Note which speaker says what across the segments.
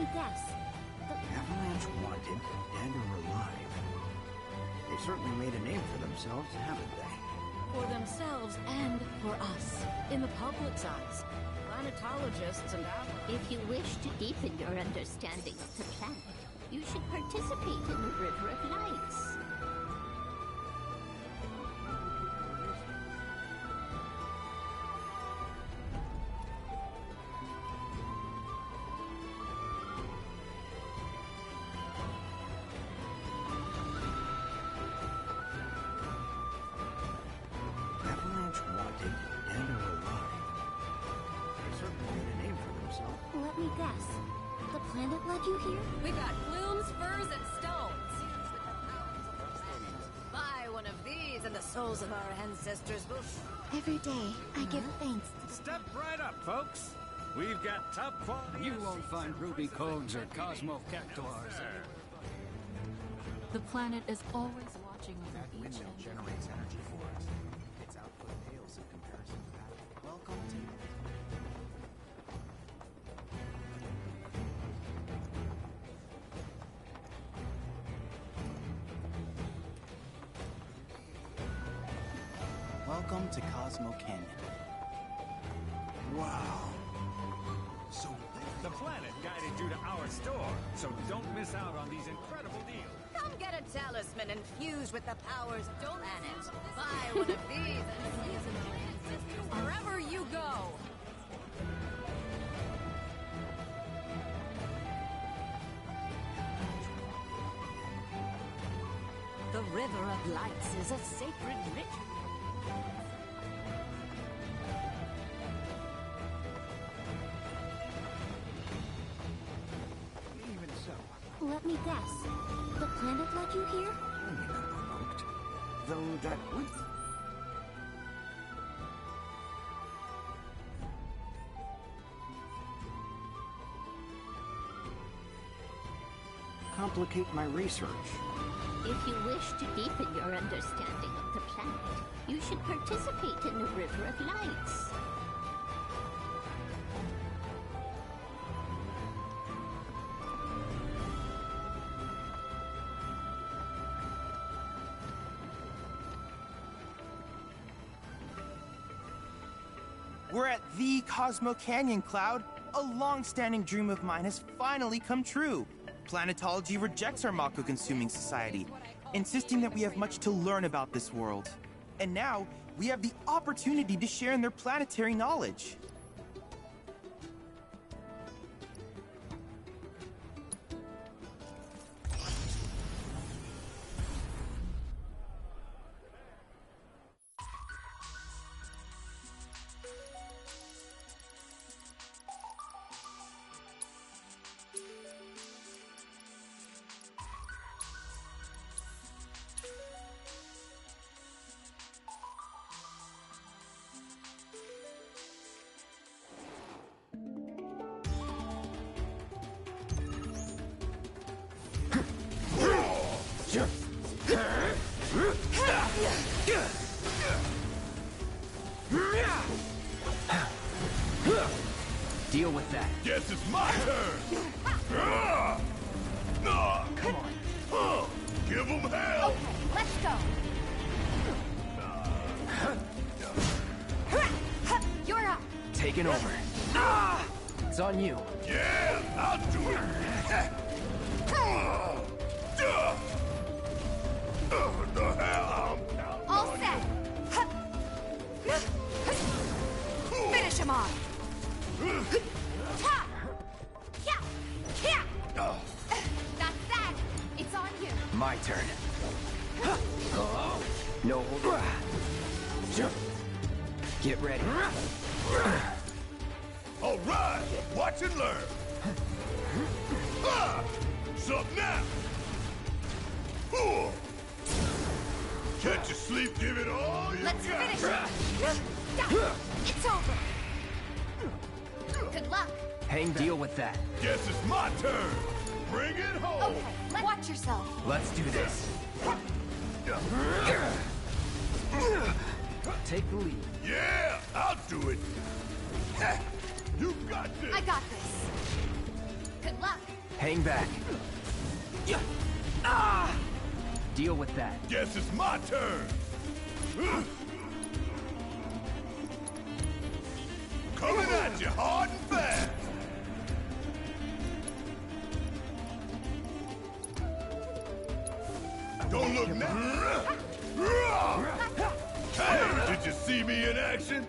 Speaker 1: me guess.
Speaker 2: Avalanche wanted, dead or alive. They've certainly made a name for themselves, haven't they?
Speaker 3: For themselves and for us. In the public's eyes. Planetologists and
Speaker 1: If you wish to deepen your understanding of the planet, you should participate in the River of Lights.
Speaker 2: Avalanche wanted, dead or alive. They certainly made a name for themselves.
Speaker 1: Let me guess. The planet led you here?
Speaker 3: we got plumes, furs, and stones. Buy one of these and the souls of our ancestors will...
Speaker 1: Every day, I give thanks.
Speaker 4: Step right up, folks. We've got top quality.
Speaker 5: You won't find ruby cones or cosmo cactuars.
Speaker 3: The planet is always watching over
Speaker 6: That
Speaker 3: each
Speaker 6: windmill
Speaker 3: and
Speaker 6: generates energy for us. Its output pales in comparison to that. Welcome to... Welcome to Cosmo Canyon.
Speaker 4: Wow. So the planet guided you to our store, so don't miss out on these incredible deals.
Speaker 3: Come get a talisman infused with the powers of the planet. Buy one of these and season our ancestors wherever you go. The River of Lights is a sacred ritual.
Speaker 2: Even so,
Speaker 1: Let me guess. The planet led you here?
Speaker 2: only unprovoked. Though that would... complicate my research.
Speaker 1: If you wish to deepen your understanding of the planet, you should participate in the River of Lights.
Speaker 7: We're at the Cosmo Canyon, Cloud. A long-standing dream of mine has finally come true. Planetology rejects our Mako-consuming society, insisting that we have much to learn about this world. And now, we have the opportunity to share in their planetary knowledge.
Speaker 5: Deal with that.
Speaker 8: Guess it's my turn! Come on. Give him hell!
Speaker 1: Okay, let's go. You're up.
Speaker 5: Taking over. It's on you.
Speaker 8: Yeah, I'll do it! The hell?
Speaker 1: All set. Finish him off. Ha! Yeah! Yeah! That's that. It's on you.
Speaker 5: My turn. No hold. Get ready.
Speaker 8: All right, watch and learn. Something now. Can't you sleep? Give it all you
Speaker 1: Let's
Speaker 8: got.
Speaker 1: finish it. Yeah. It's over. Good luck.
Speaker 5: Hang deal with that.
Speaker 8: Guess it's my turn. Bring it home.
Speaker 1: Okay, watch yourself.
Speaker 5: Let's do this. Take the lead.
Speaker 8: Yeah, I'll do it. You got this.
Speaker 1: I got this.
Speaker 3: Good luck.
Speaker 5: Hang back. Deal with that.
Speaker 8: Guess it's my turn. Coming at you hard and fast. Don't look now. Hey, did you see me in action?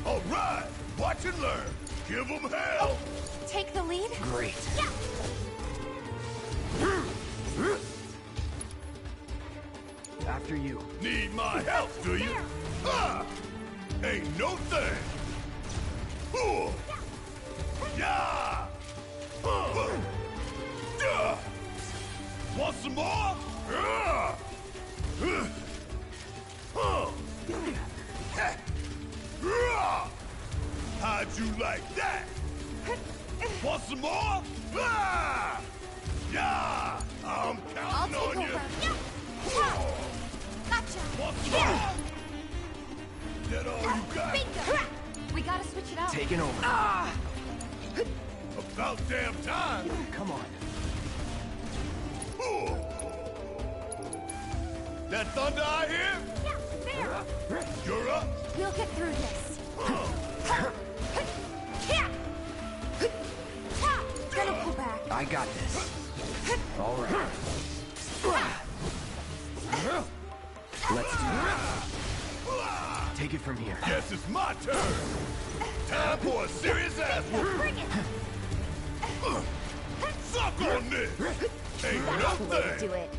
Speaker 8: All right, watch and learn. Give them hell.
Speaker 3: Take the lead.
Speaker 5: Great.
Speaker 3: Yeah.
Speaker 5: After you.
Speaker 8: Need my help, do you? Ah! Ain't no thing. Yeah. Yeah. Want some more? How'd you like that? Want some more? Yeah. I'm
Speaker 3: I'll
Speaker 8: counting
Speaker 3: take
Speaker 8: on you.
Speaker 3: over. Yeah. Gotcha.
Speaker 8: Want some more? That all you got?
Speaker 3: Bingo. We gotta switch it up.
Speaker 5: Taking over.
Speaker 8: About damn time.
Speaker 5: Come on.
Speaker 8: That thunder I hear?
Speaker 3: Yeah, there.
Speaker 8: You're up.
Speaker 3: We'll get through this. Gonna pull back.
Speaker 5: I got this. All right. Let's do it. Take it from here.
Speaker 8: Guess it's my turn. Time for a serious ass whooping.
Speaker 3: Bring it.
Speaker 8: Suck on this. Ain't no
Speaker 3: That's the way to
Speaker 8: thing.
Speaker 3: do it.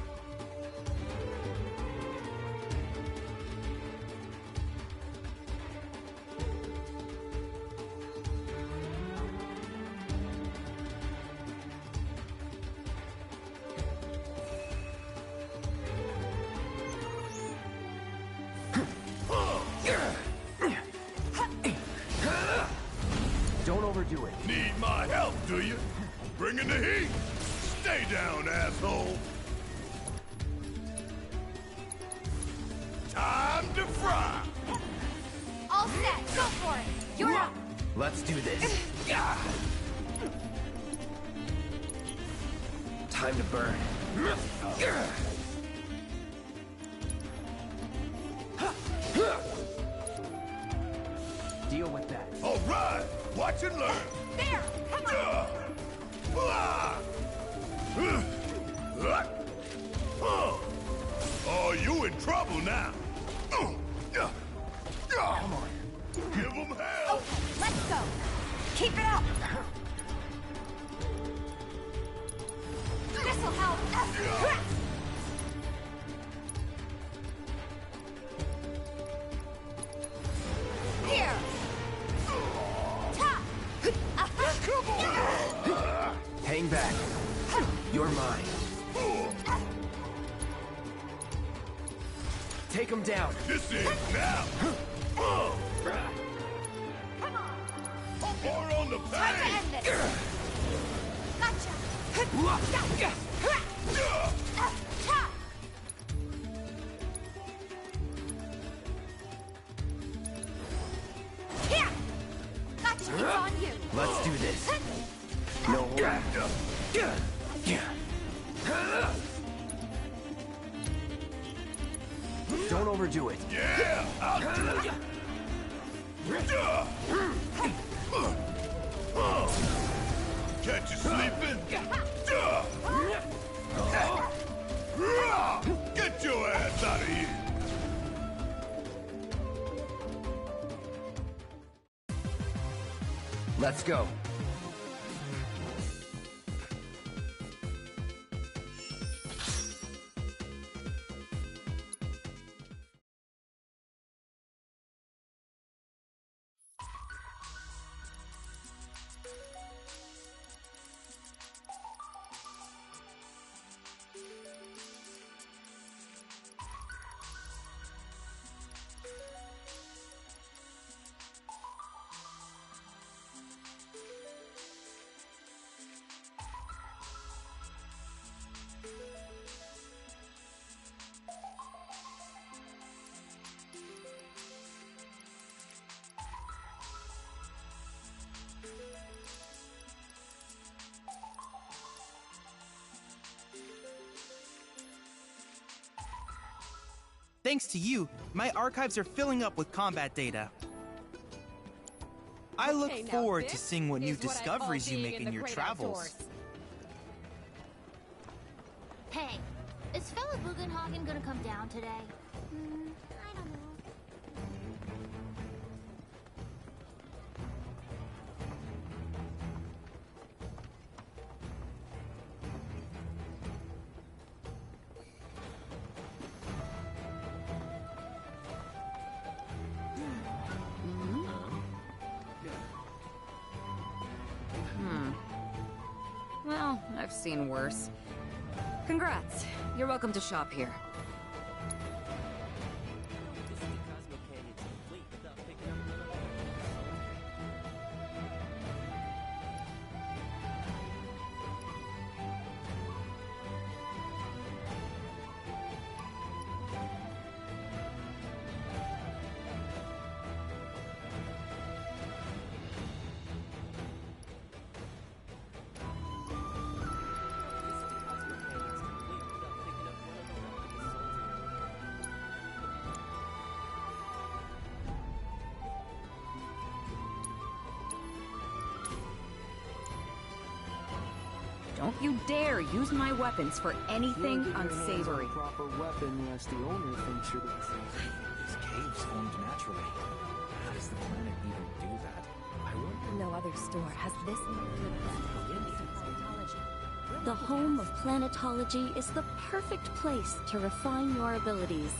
Speaker 5: Don't overdo it.
Speaker 8: Need my help, do you? Bringing the heat. Stay down, asshole. Time to fry.
Speaker 3: All set. Go for it. You're up.
Speaker 5: Let's do this. Time to burn. Deal with that.
Speaker 8: All right. Watch and learn.
Speaker 3: There. Come on.
Speaker 8: Oh, you in trouble now. Come
Speaker 5: on.
Speaker 8: Give them hell.
Speaker 3: Okay, let's go. Keep it up. This'll help. Here. Ta.
Speaker 8: Come on.
Speaker 5: Hang back. You're mine. Take him down.
Speaker 8: This is now.
Speaker 3: Come on.
Speaker 8: More on the
Speaker 3: Time to
Speaker 8: pain.
Speaker 3: end this. Gotcha. Ta. Here. Gotcha. It's on you.
Speaker 5: Let's do this. No way. Don't overdo it.
Speaker 8: Yeah, I'll do it. Catch you sleeping. Get your ass out of here.
Speaker 5: Let's go.
Speaker 7: Thanks to you, my archives are filling up with combat data. I look
Speaker 9: Okay, now
Speaker 7: forward to
Speaker 9: this
Speaker 7: seeing what new
Speaker 9: is what I call
Speaker 7: discoveries you
Speaker 9: being
Speaker 7: make
Speaker 9: in
Speaker 7: in
Speaker 9: the
Speaker 7: your
Speaker 9: great
Speaker 7: travels.
Speaker 9: outdoors.
Speaker 1: Hey, is Fella Bugenhagen gonna come down today? I don't know.
Speaker 3: Well, I've seen worse. Congrats. You're welcome to shop here. Don't you dare use my weapons for anything unsavory.
Speaker 5: Proper weapon, lest the owner thinks you're the.
Speaker 2: These caves formed naturally. How does the planet even do that? I wonder.
Speaker 9: No other store has this
Speaker 1: The home of planetology is the perfect place to refine your abilities.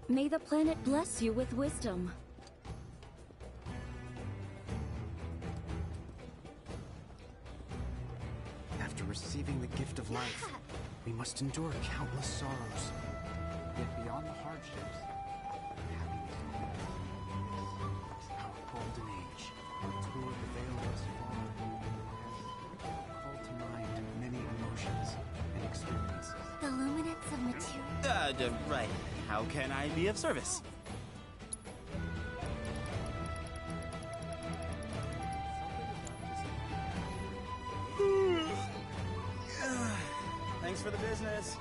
Speaker 1: May the planet bless you with wisdom.
Speaker 2: After receiving the gift of life, we must endure countless sorrows. Yet beyond the hardships, happiness is our golden age. Our tour of the veil thus far has called to mind many emotions and experiences.
Speaker 1: The luminance of material.
Speaker 5: Right. How can I be of service? Thanks for the business.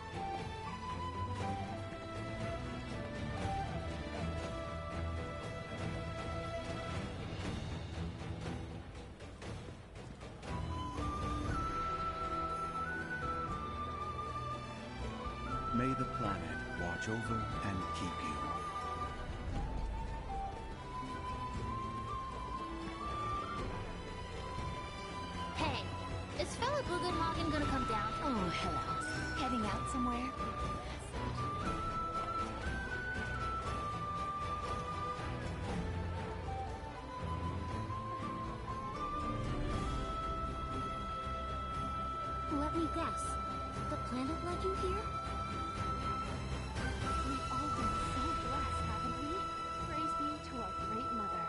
Speaker 2: May the planet watch over and keep you.
Speaker 1: Hey, is Fella Bugenhagen gonna come down?
Speaker 9: Oh, hello. Heading out somewhere?
Speaker 1: Let me guess. The planet led you here?
Speaker 9: We've all been so blessed, haven't we? Praise be to our great mother.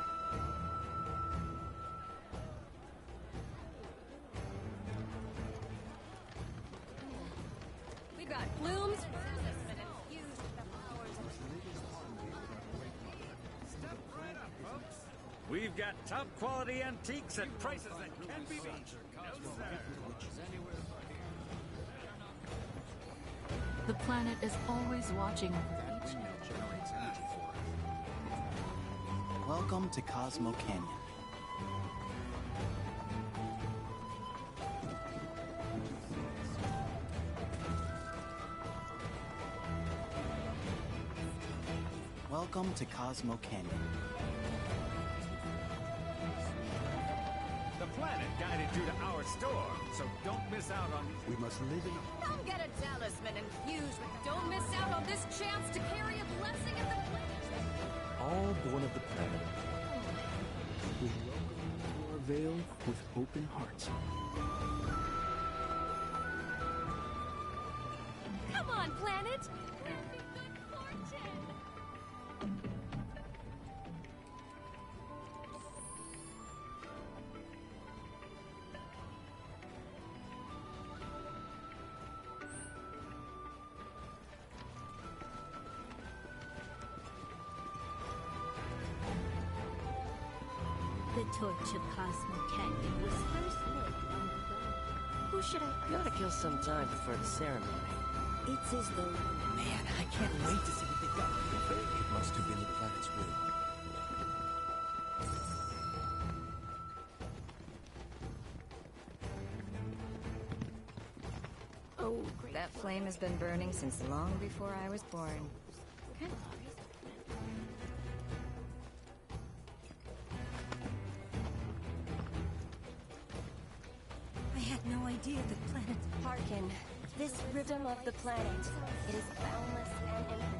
Speaker 3: We've got plumes, and infused with the powers of
Speaker 4: We've got top quality antiques at prices that can be beat. No, sir.
Speaker 10: The planet is always watching over each.
Speaker 2: Generates energy for us.
Speaker 5: Welcome to Cosmo Canyon. Welcome to Cosmo Canyon.
Speaker 4: The planet guided you to our store, so don't miss out on these.
Speaker 2: We must live in a
Speaker 3: Come get a talisman infused with the... Don't miss out on this chance to carry a blessing of the planet.
Speaker 5: All born of the planet. We welcome you to our veil with open hearts.
Speaker 9: Come on, planet! Very good fortune!
Speaker 1: torch of Cosmo Canyon was first lit long ago.
Speaker 11: Who should I gotta kill some time before the ceremony. It's as though...
Speaker 7: Man, I can't wait to see what they got.
Speaker 6: It must have been the planet's will.
Speaker 3: Oh, great. That flame has been burning since long before I was born. Kind of obvious.
Speaker 12: I had no idea the planet...
Speaker 11: Hearken. This rhythm of the planet. It is boundless and infinite.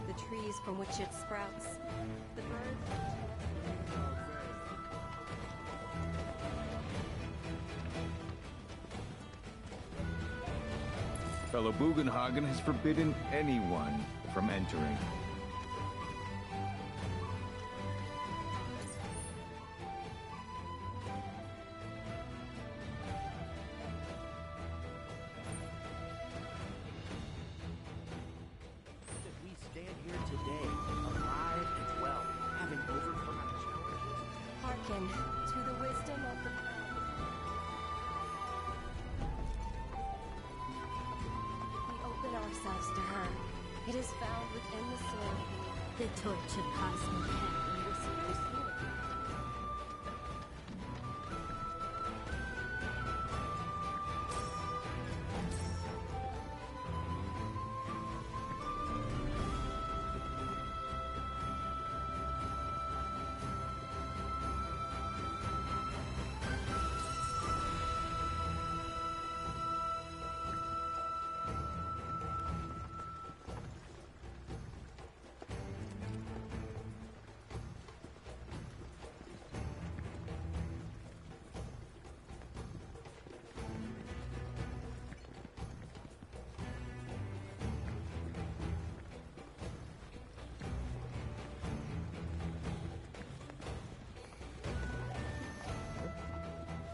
Speaker 3: The trees from which it sprouts. The birds...
Speaker 4: Fellow Bugenhagen has forbidden anyone from entering.
Speaker 6: That we stand here today, alive and well, having overcome our challenges.
Speaker 11: Hearken to the wisdom of the planet. We open ourselves to her. It is found within the soul.
Speaker 1: The torch of Cosmo Canyon was first lit.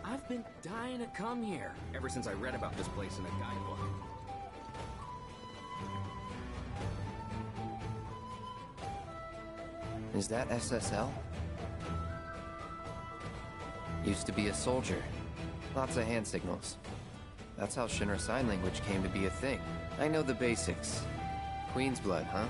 Speaker 5: I've been dying to come here ever since I read about this place in a guidebook.
Speaker 13: Is that SSL? Used to be a soldier. Lots of hand signals. That's how Shinra Sign Language came to be a thing. I know the basics. Queen's blood, huh?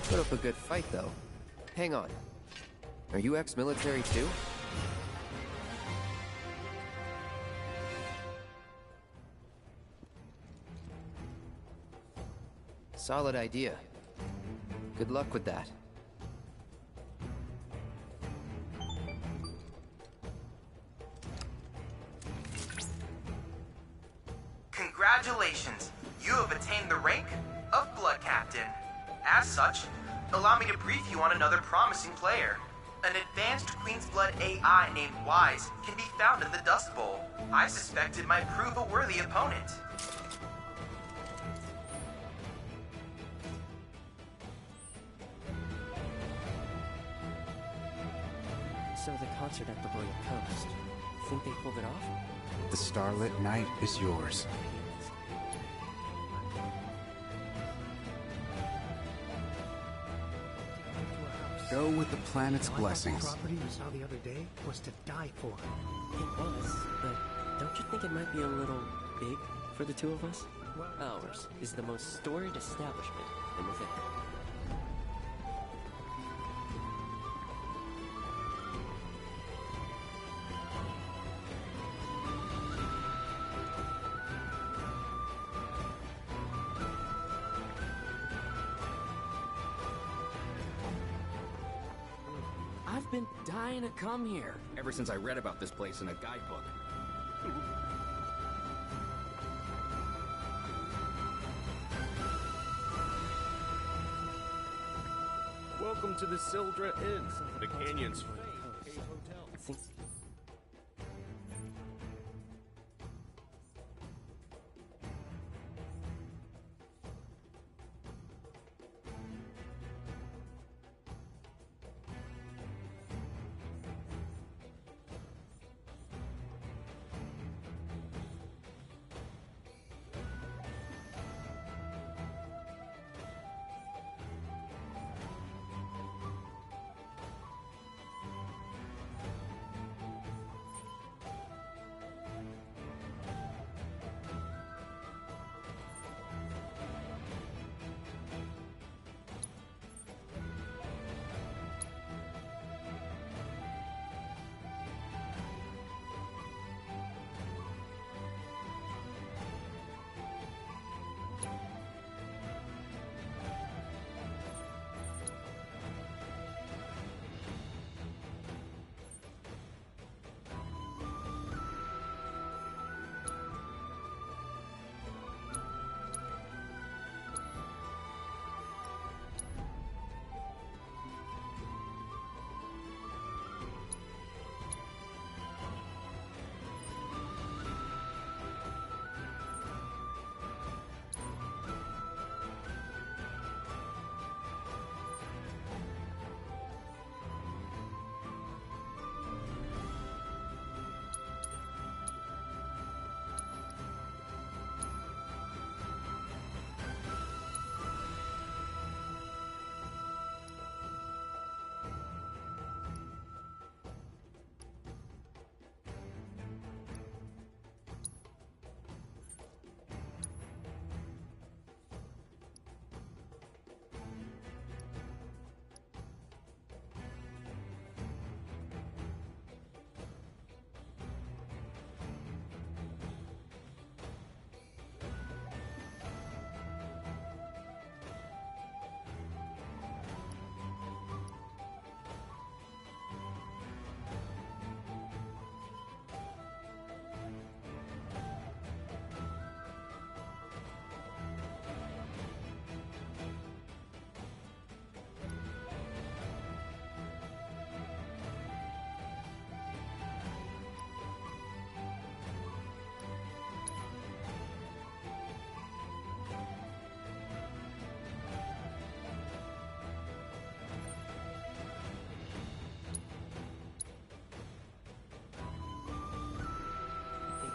Speaker 13: Put up a good fight, though. Hang on. Are you ex-military too? Solid idea. Good luck with that.
Speaker 7: Congratulations! You have attained the rank of Blood Captain. As such, allow me to brief you on another promising player. An advanced Queen's Blood AI named Wise can be found in the Dust Bowl. I suspect it might prove a worthy opponent.
Speaker 14: So the concert at the Royal Coast. Think they pulled it off?
Speaker 2: The starlit night is yours. Go with the planet's blessings.
Speaker 6: The property we saw the other day was to die for.
Speaker 14: It was, but don't you think it might be a little big for the two of us? Ours is the most storied establishment in the city.
Speaker 5: I've been dying to come here ever since I read about this place in a guidebook.
Speaker 6: Welcome to the Sildra Inn, the Canyon's famed hotel.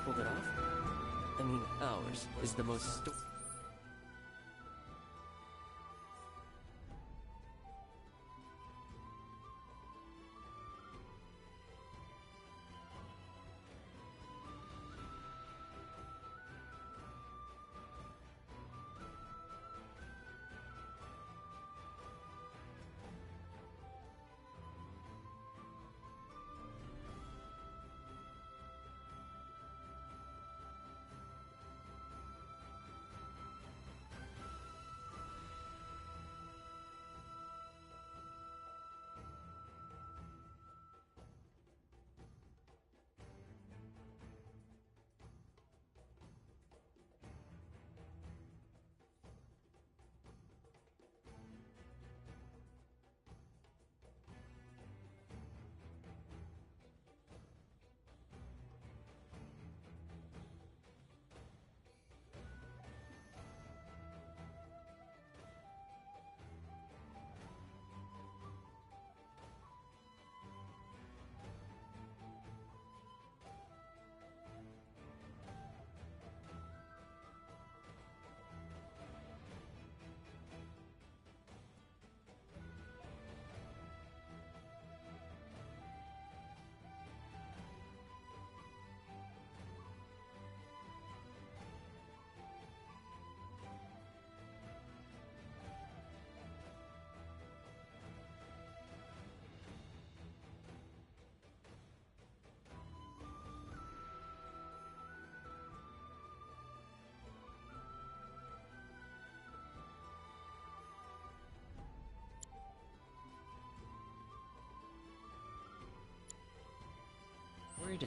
Speaker 14: Pulled it off? I mean, ours is the most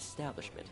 Speaker 14: storied establishment.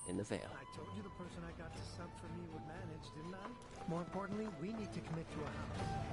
Speaker 14: In the veil.
Speaker 15: I told you the person I got to sub for me would manage, didn't I? More importantly, we need to commit to a house.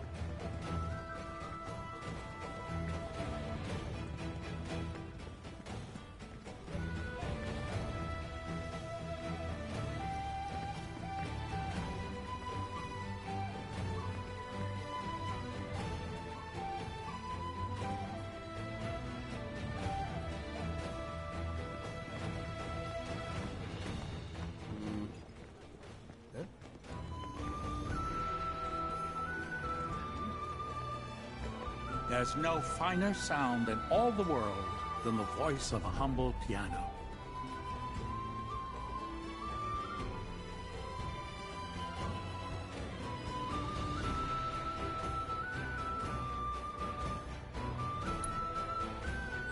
Speaker 16: There's no finer sound in all the world than the voice of a humble piano.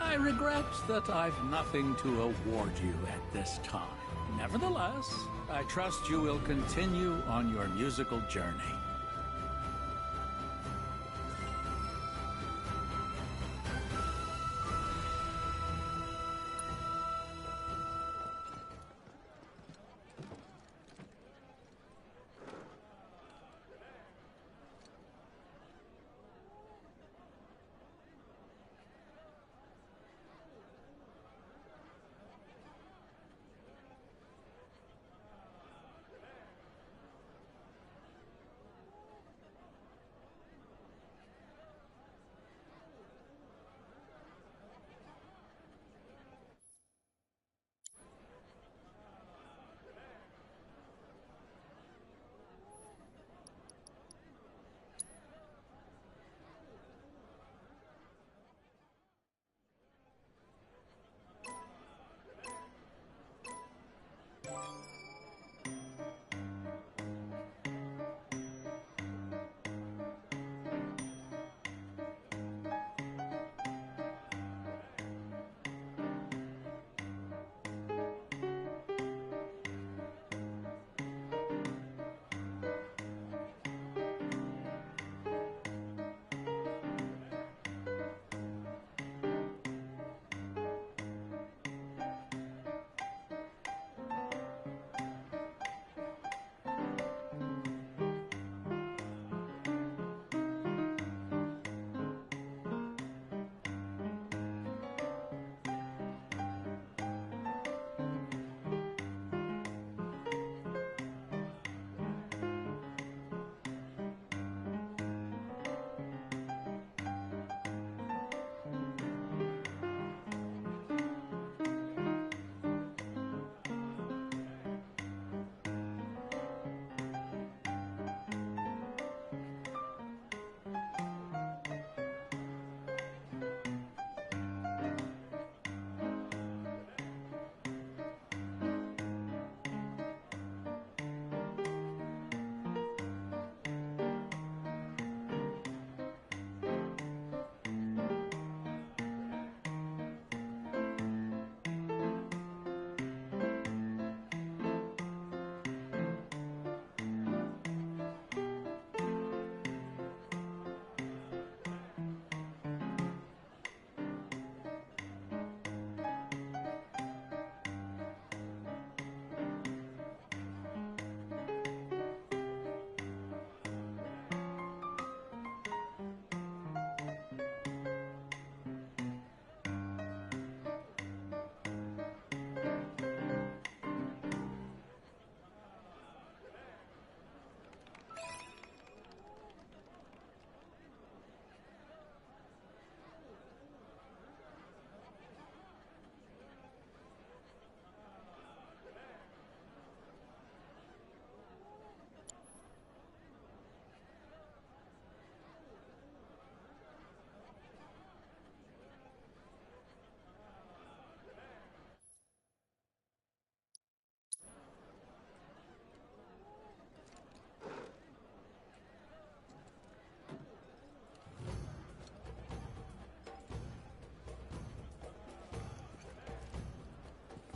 Speaker 16: I regret that I've nothing to award you at this time. Nevertheless, I trust you will continue on your musical journey.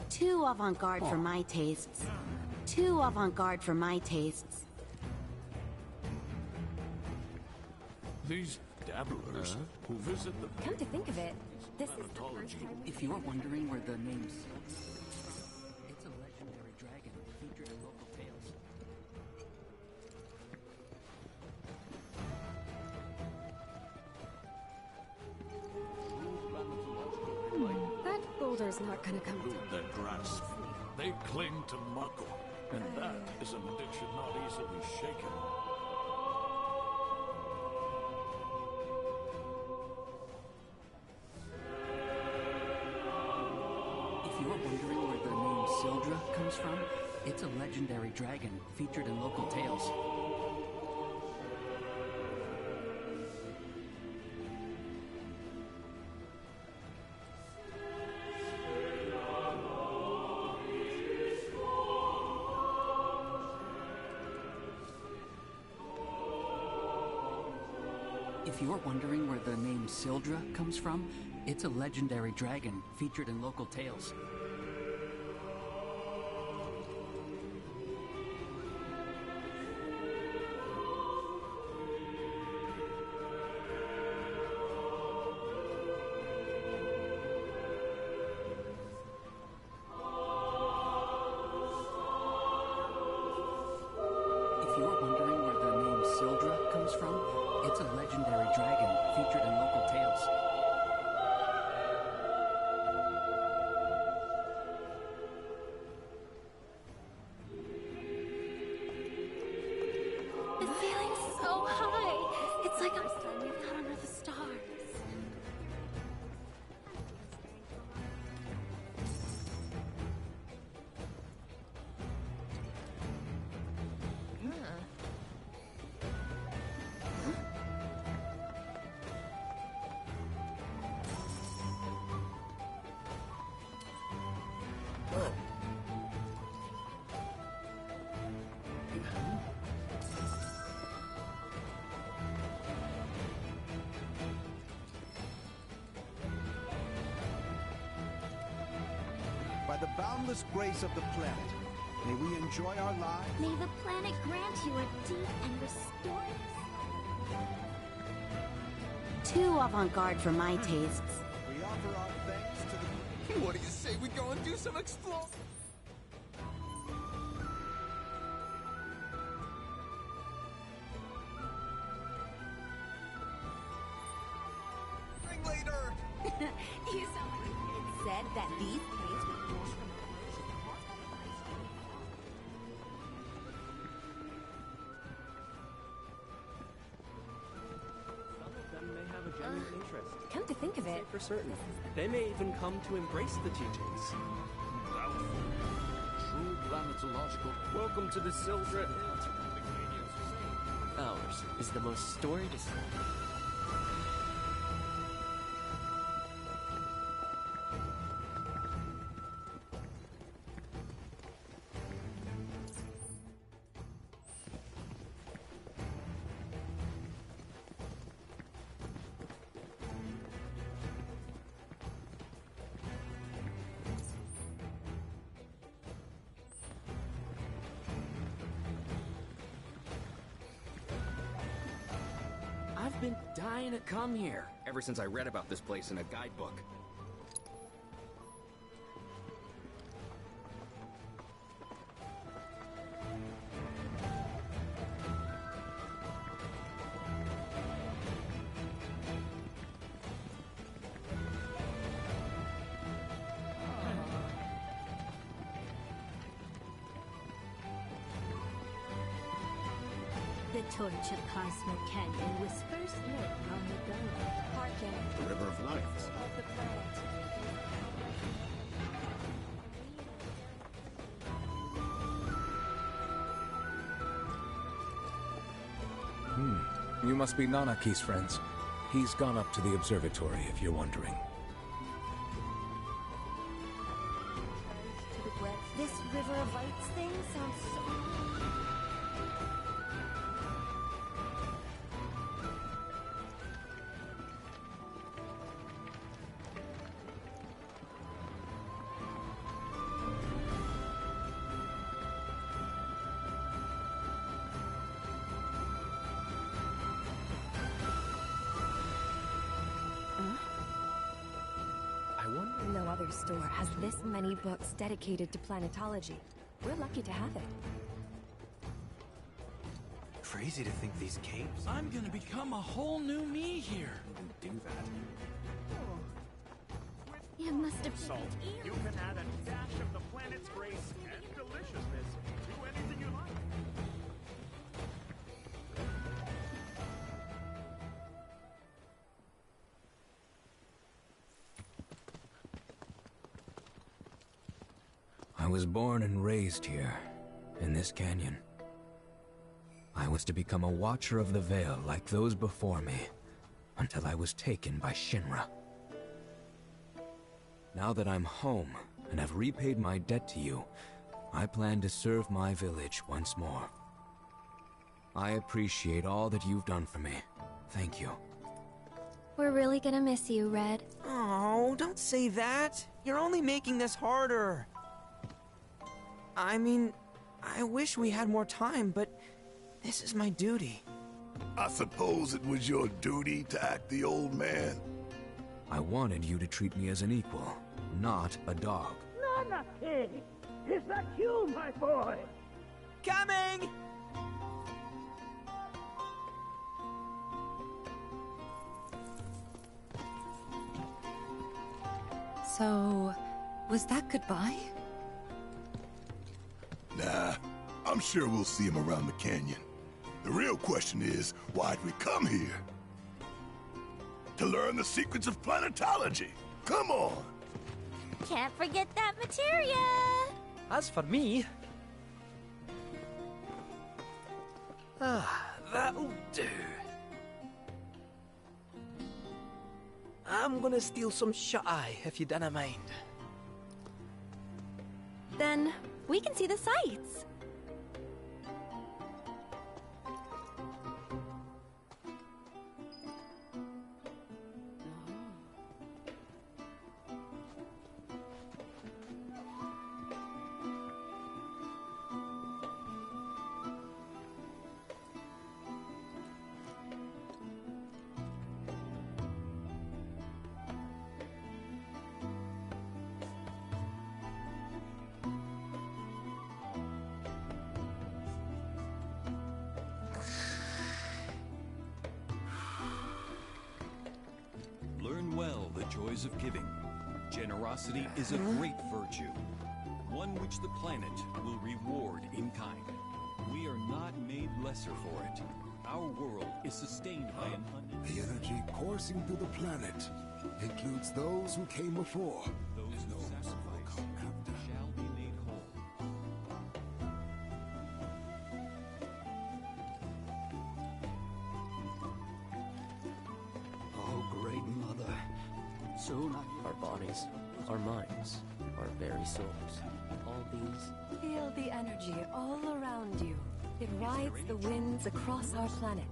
Speaker 17: Too avant-garde for my tastes. Too avant-garde for my tastes.
Speaker 8: These dabblers who visit the...
Speaker 11: Come to think of it, this is the first time...
Speaker 18: If you're wondering where the name's... It's a legendary dragon featured in local tales.
Speaker 11: That boulder's not gonna come down.
Speaker 8: Their grasp. They cling to Mako, and that is an addiction not easily shaken.
Speaker 18: If you're wondering where the name Sildra comes from, it's a legendary dragon featured in local tales. If you're wondering where the name Sildra comes from, it's a legendary dragon featured in local tales. If you're wondering where the name Sildra comes from, it's a legendary dragon featured in local tales.
Speaker 10: The feeling's so high. It's like I'm standing out under the stars.
Speaker 19: By the boundless grace of the planet, may we enjoy our lives.
Speaker 1: May the planet grant you a deep and restorative.
Speaker 17: Too avant-garde for my tastes.
Speaker 19: We offer our thanks to the...
Speaker 2: What do you say we go and do some exploring? Later!
Speaker 3: You sound like it said that these caves were forced from
Speaker 6: Some of them may have a genuine interest.
Speaker 14: Come to think of it,
Speaker 6: For certain. They may even come to embrace the teachings.
Speaker 8: Doubtful. True planetological.
Speaker 6: Welcome to the Sildra.
Speaker 14: ours is the most storied...
Speaker 6: I've been dying to come here ever since I read about this place in a guidebook.
Speaker 1: The torch of Cosmo Canyon was first lit long ago.
Speaker 11: Hearken.
Speaker 8: The River of Light.
Speaker 11: Of the planet.
Speaker 5: You must be Nanaki's friends. He's gone up to the observatory, if you're wondering.
Speaker 11: To the breath. This River of Lights thing sounds so...
Speaker 20: No other store has this many books dedicated to planetology. We're lucky to have it.
Speaker 7: Crazy to think these caves...
Speaker 16: I'm gonna become a whole new me here.
Speaker 7: do that.
Speaker 1: You must have
Speaker 4: Salt. You can add a dash of the planet's grace and deliciousness to anything you like.
Speaker 5: I was born and raised here, in this canyon. I was to become a watcher of the Veil like those before me, until I was taken by Shinra. Now that I'm home, and have repaid my debt to you, I plan to serve my village once more. I appreciate all that you've done for me. Thank you.
Speaker 20: We're really gonna miss you, Red.
Speaker 6: Oh, don't say that. You're only making this harder. I mean, I wish we had more time, but this is my duty.
Speaker 21: I suppose it was your duty to act the old man.
Speaker 5: I wanted you to treat me as an equal, not a dog.
Speaker 22: Not a pig. Is that you, my boy?
Speaker 6: Coming!
Speaker 3: So, was that goodbye?
Speaker 21: Nah, I'm sure we'll see him around the canyon. The real question is, why'd we come here? To learn the secrets of planetology. Come on!
Speaker 10: Can't forget that materia!
Speaker 6: As for me... that'll do. I'm gonna steal some shut-eye, if you don't mind.
Speaker 20: Then we can see the sights.
Speaker 4: Learn well the joys of giving. Generosity is a great virtue, one which the planet will reward in kind. We are not made lesser for it. Our world is sustained by an
Speaker 21: The energy coursing through the planet includes those who came before.
Speaker 4: Those who sacrifice shall be made whole.
Speaker 18: Oh, great mother. Soon
Speaker 14: Our bodies, our minds, our very souls. All these.
Speaker 20: Feel the energy all around you. It rides the winds across our planet,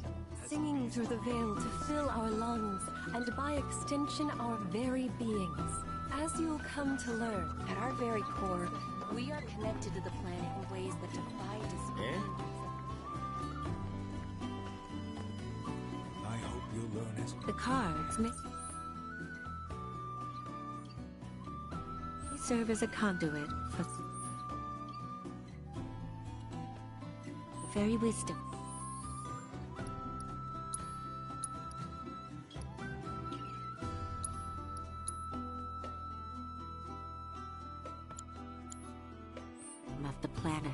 Speaker 20: singing through the veil to fill our lungs, and by extension our very beings. As you'll come to learn, at our very core, we are connected to the planet in ways that defy despair.
Speaker 21: I hope you'll learn it.
Speaker 17: The cards may serve as a conduit for the very wisdom. Of the planet.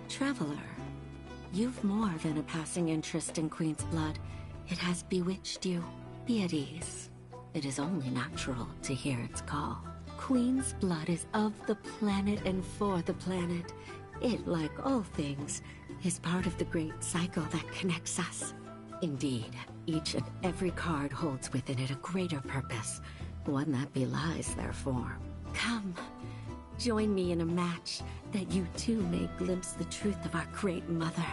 Speaker 17: Traveler, you've more than a passing interest in Queen's blood. It has bewitched you. Be at ease. It is only natural to hear its call. Queen's blood is of the planet and for the planet. It, like all things, is part of the great cycle that connects us. Indeed, each and every card holds within it a greater purpose, one that belies their form. Come, join me in a match that you too may glimpse the truth of our great mother.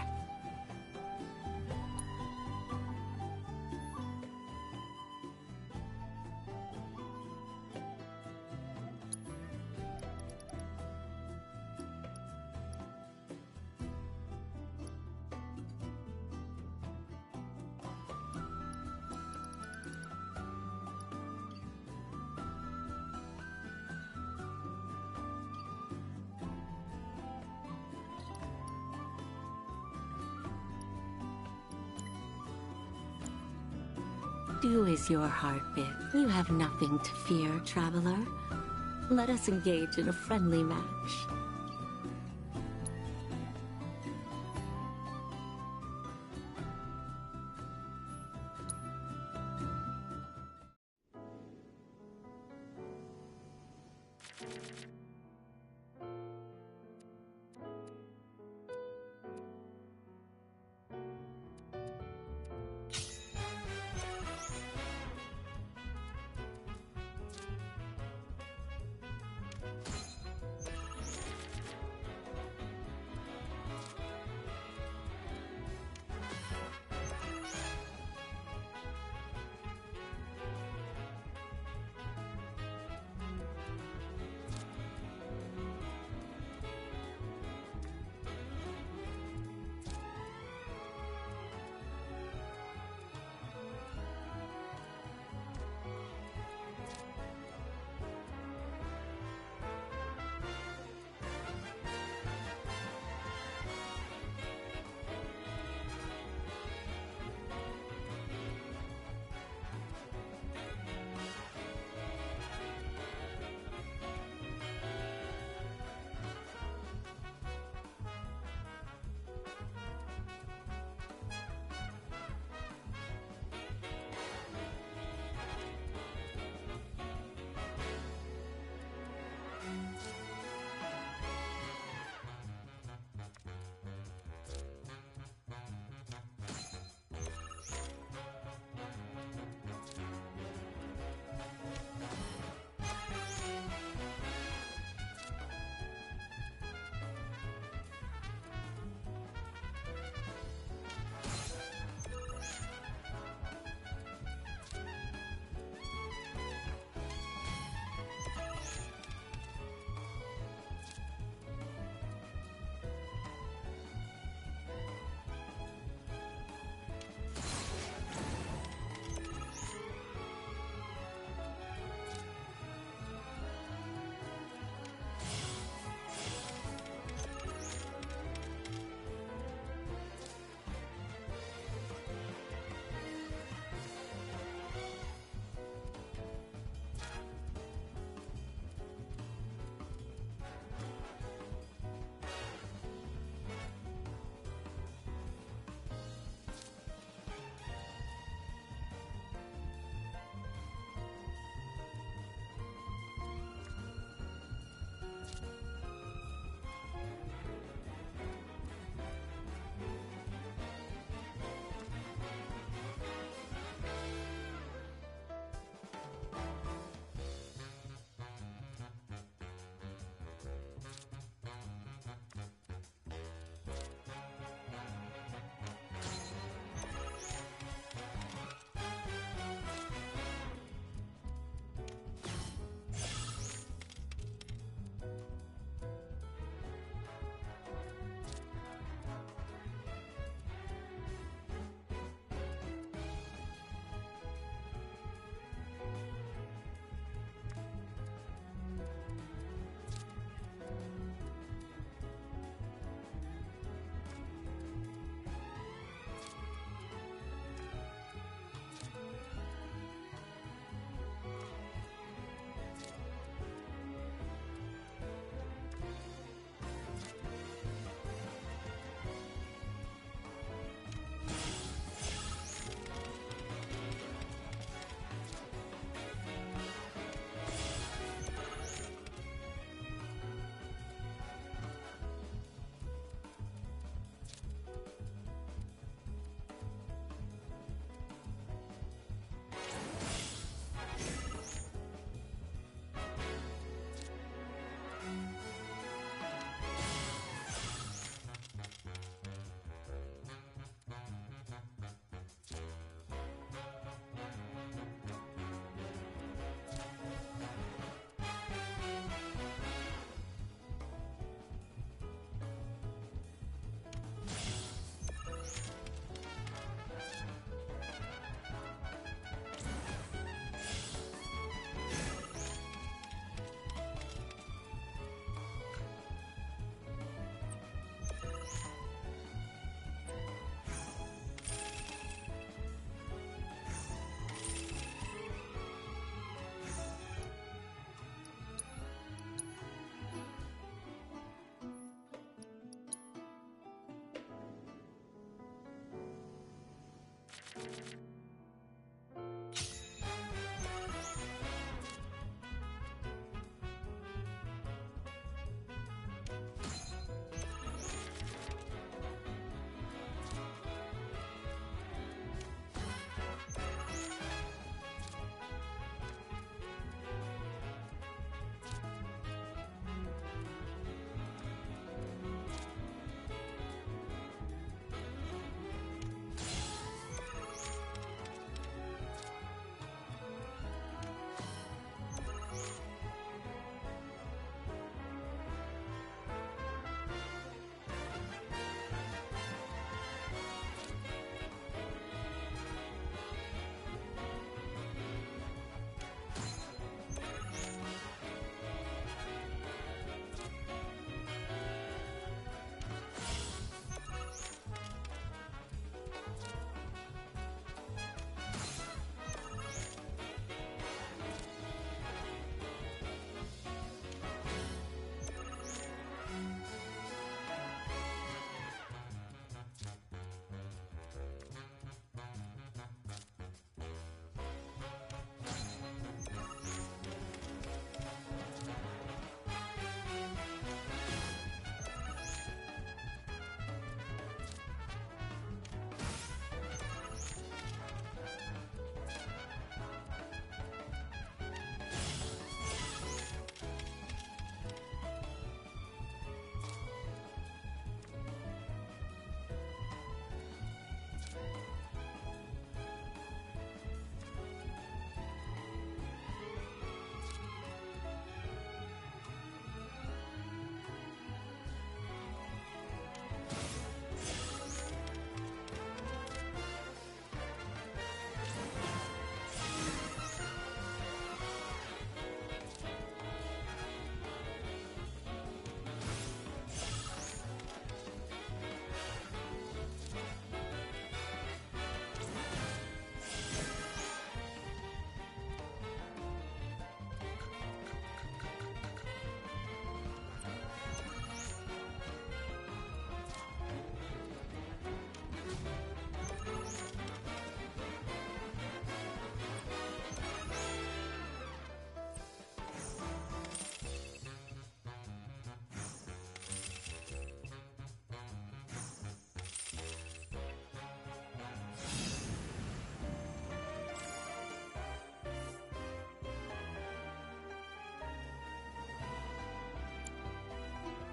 Speaker 17: Do as your heart bids. You have nothing to fear, traveler. Let us engage in a friendly match.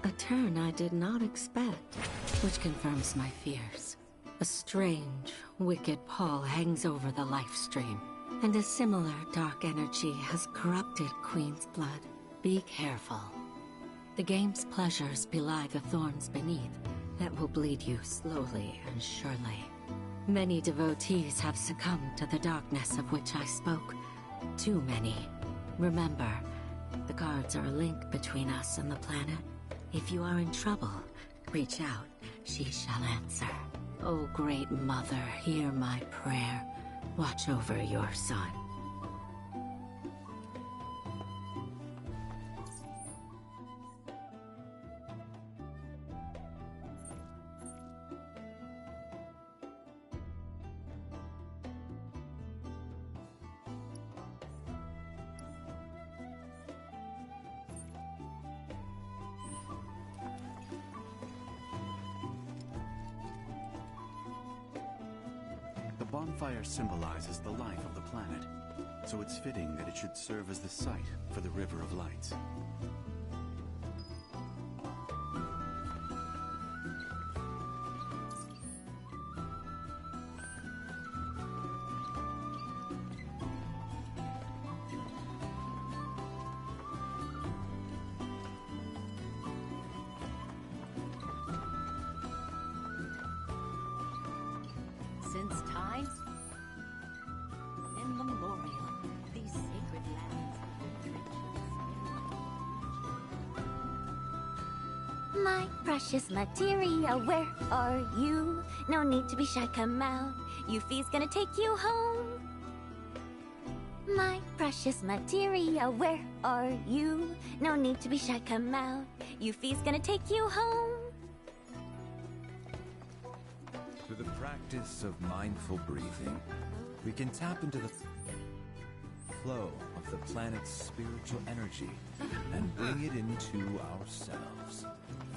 Speaker 17: A turn I did not expect, which confirms my fears. A strange, wicked pall hangs over the life stream, and a similar dark energy has corrupted Queen's blood. Be careful. The game's pleasures belie the thorns beneath that will bleed you slowly and surely. Many devotees have succumbed to the darkness of which I spoke. Too many. Remember, the guards are a link between us and the planet. If you are in trouble, reach out. She shall answer. O great mother, hear my prayer. Watch over your son.
Speaker 2: The bonfire symbolizes the life of the planet, so it's fitting that it should serve as the site for the River of Lights.
Speaker 3: Since time immemorial, these sacred lands
Speaker 10: My precious materia, where are you? No need to be shy, come out. Yuffie's gonna take you home. My precious materia, where are you? No need to be shy, come out. Yuffie's gonna take you home.
Speaker 9: Through the practice of mindful breathing, we can tap into the flow of the planet's spiritual energy and bring it into ourselves.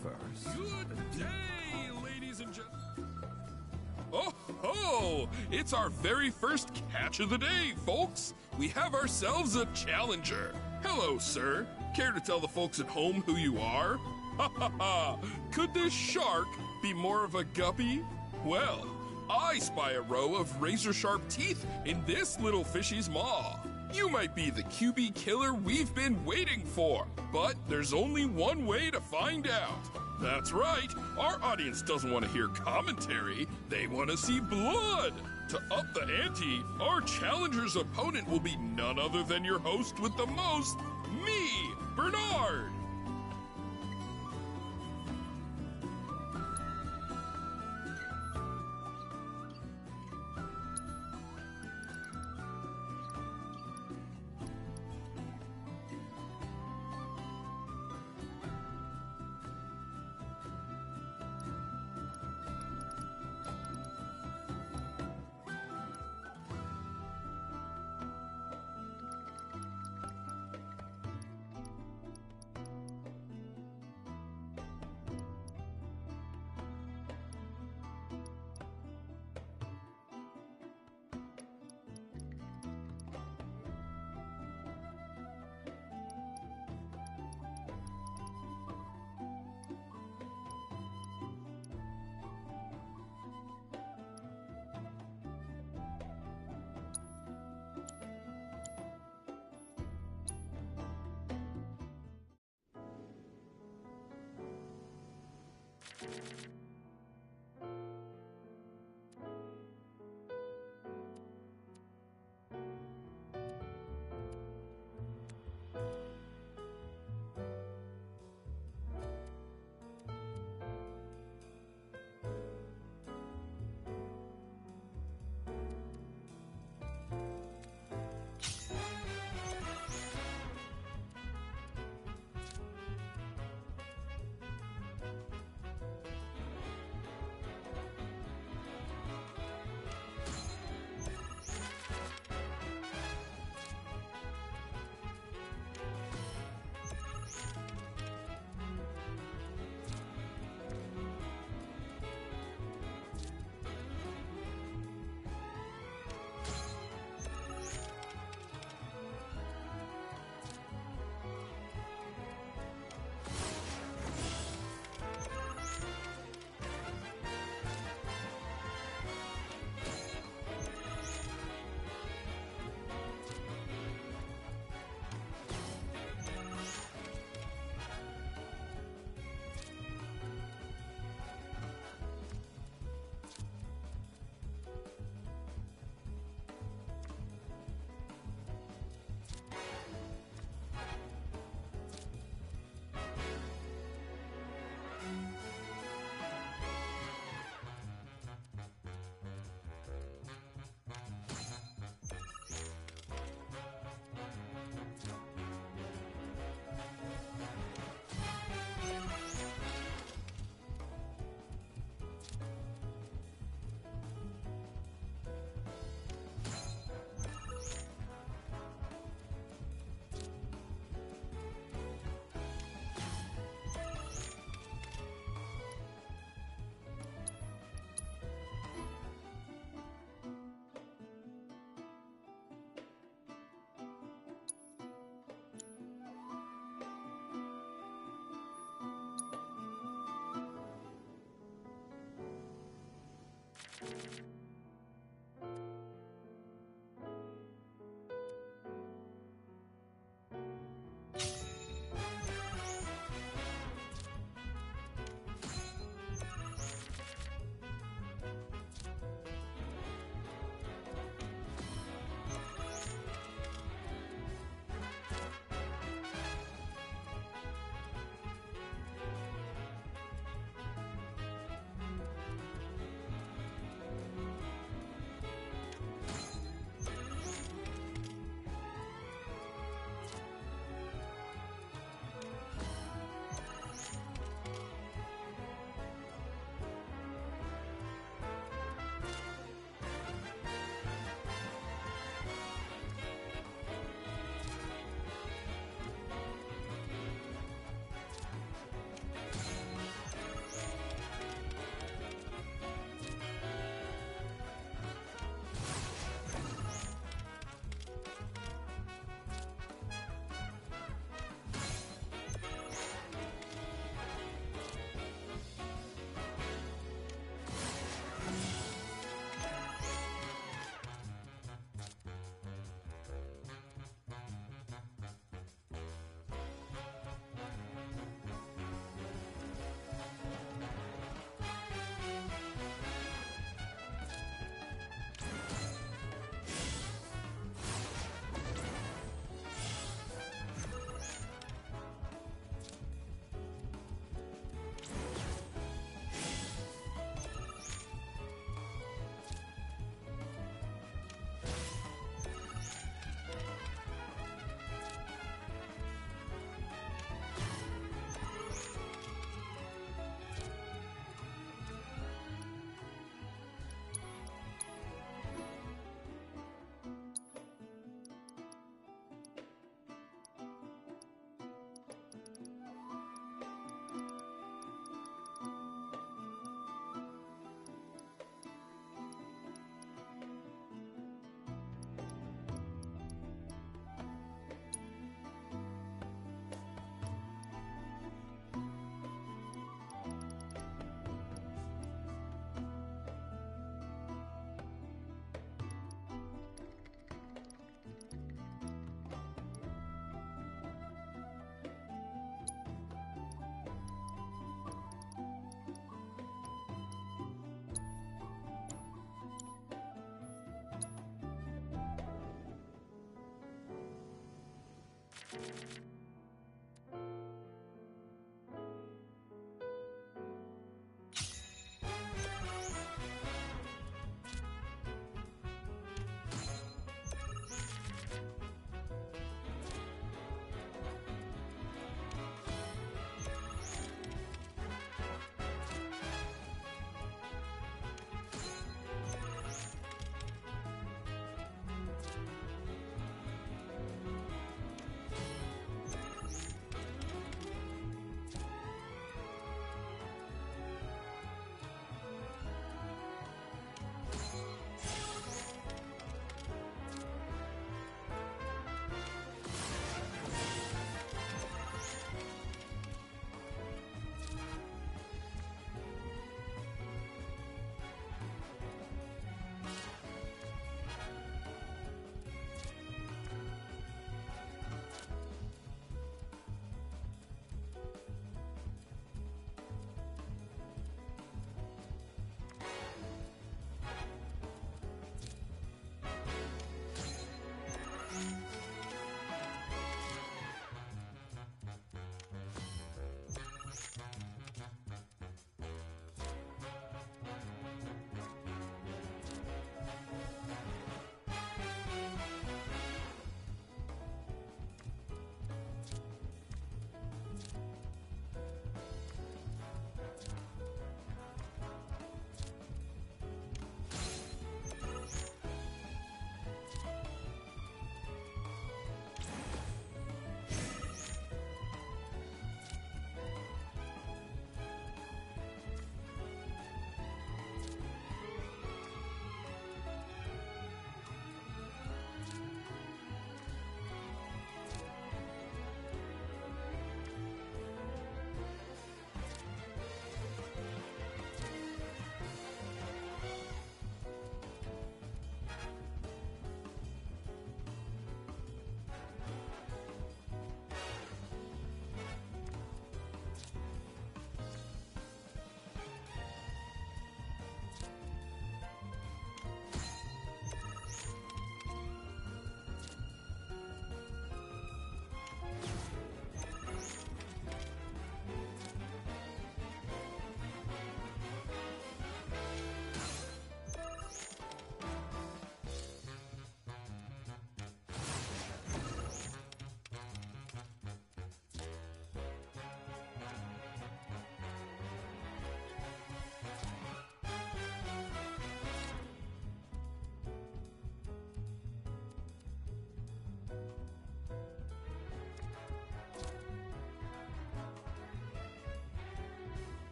Speaker 9: First,
Speaker 12: Good day, ladies and gentlemen. Oh ho! It's our very first catch of the day, folks. We have ourselves a challenger. Hello, sir. Care to tell the folks at home who you are? Ha ha ha! Could this shark be more of a guppy? Well, I spy a row of razor-sharp teeth in this little fishy's maw. You might be the QB killer we've been waiting for, but there's only one way to find out. That's right, our audience doesn't want to hear commentary, they want to see blood. To up the ante, our challenger's opponent will be none other than your host with the most, me, Bernard.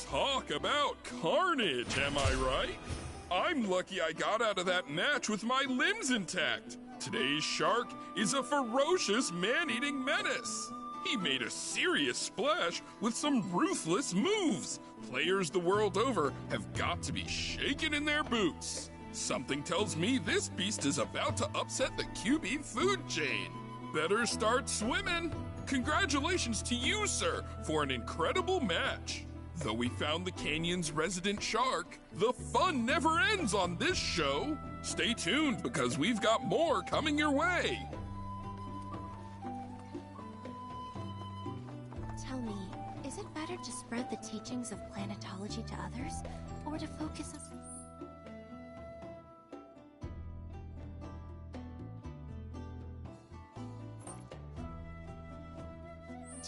Speaker 12: Talk about carnage, am I right? I'm lucky I got out of that match with my limbs intact. Today's shark is a ferocious man-eating menace. He made a serious splash with some ruthless moves. Players the world over have got to be shaken in their boots. Something tells me this beast is about to upset the QB food chain. Better start swimming. Congratulations to you, sir, for an incredible match. Though we found the canyon's resident shark, the fun never ends on this show. Stay tuned because we've got more coming your way.
Speaker 10: Tell me, is it better to spread the teachings of planetology to others, or to focus on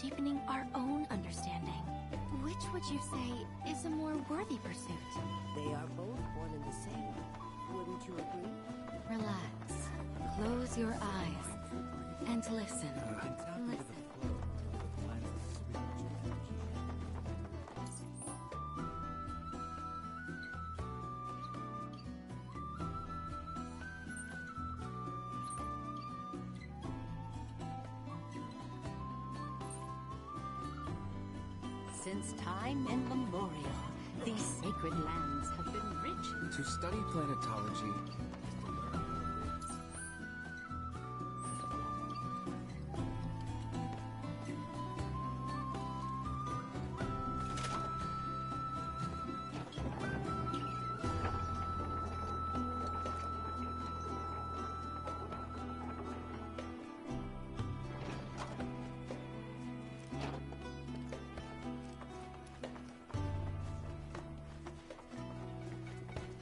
Speaker 10: deepening our own understanding? Which would you say is a more worthy pursuit?
Speaker 11: They are both one and the same. Wouldn't you agree?
Speaker 17: Relax. Close your eyes. And listen. Listen.
Speaker 3: Since time immemorial, these sacred lands have been rich.
Speaker 2: To study planetology,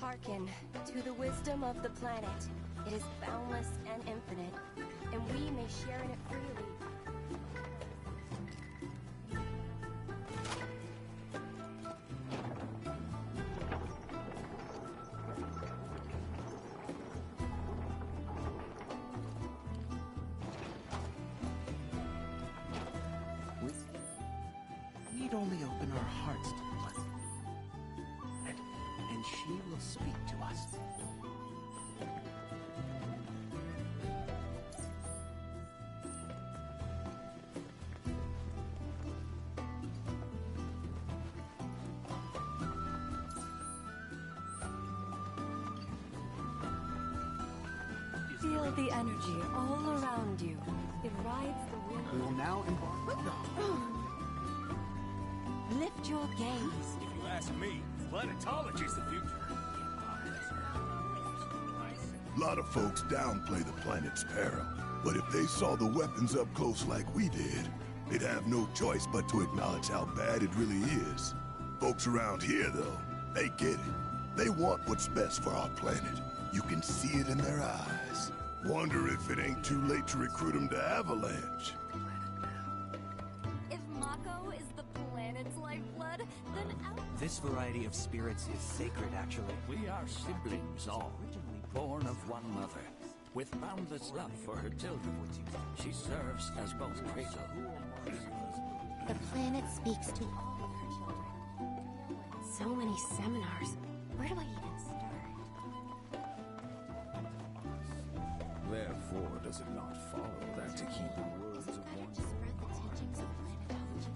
Speaker 11: Hearken to the wisdom of the planet. It is boundless and infinite, and we may share in it freely.
Speaker 2: we need only open our hearts to the planet, and she will speak to us.
Speaker 20: Feel the energy all around you. It rides the wind.
Speaker 2: We will now embark.
Speaker 3: Lift your gaze.
Speaker 13: If you ask me, planetology's the future.
Speaker 21: A lot of folks downplay the planet's peril, but if they saw the weapons up close like we did, they'd have no choice but to acknowledge how bad it really is. Folks around here, though, they get it. They want what's best for our planet. You can see it in their eyes. Wonder if it ain't too late to recruit them to Avalanche.
Speaker 11: If Mako is the planet's lifeblood, then
Speaker 15: This variety of spirits is sacred, actually.
Speaker 16: We are siblings all, born of one mother, with boundless love for her children. She serves as both cradle.
Speaker 10: The planet speaks to all of her children. So many seminars. Where do I even start?
Speaker 9: Therefore, does it not follow that to keep the words of one
Speaker 10: Spread the teachings of planetology to others.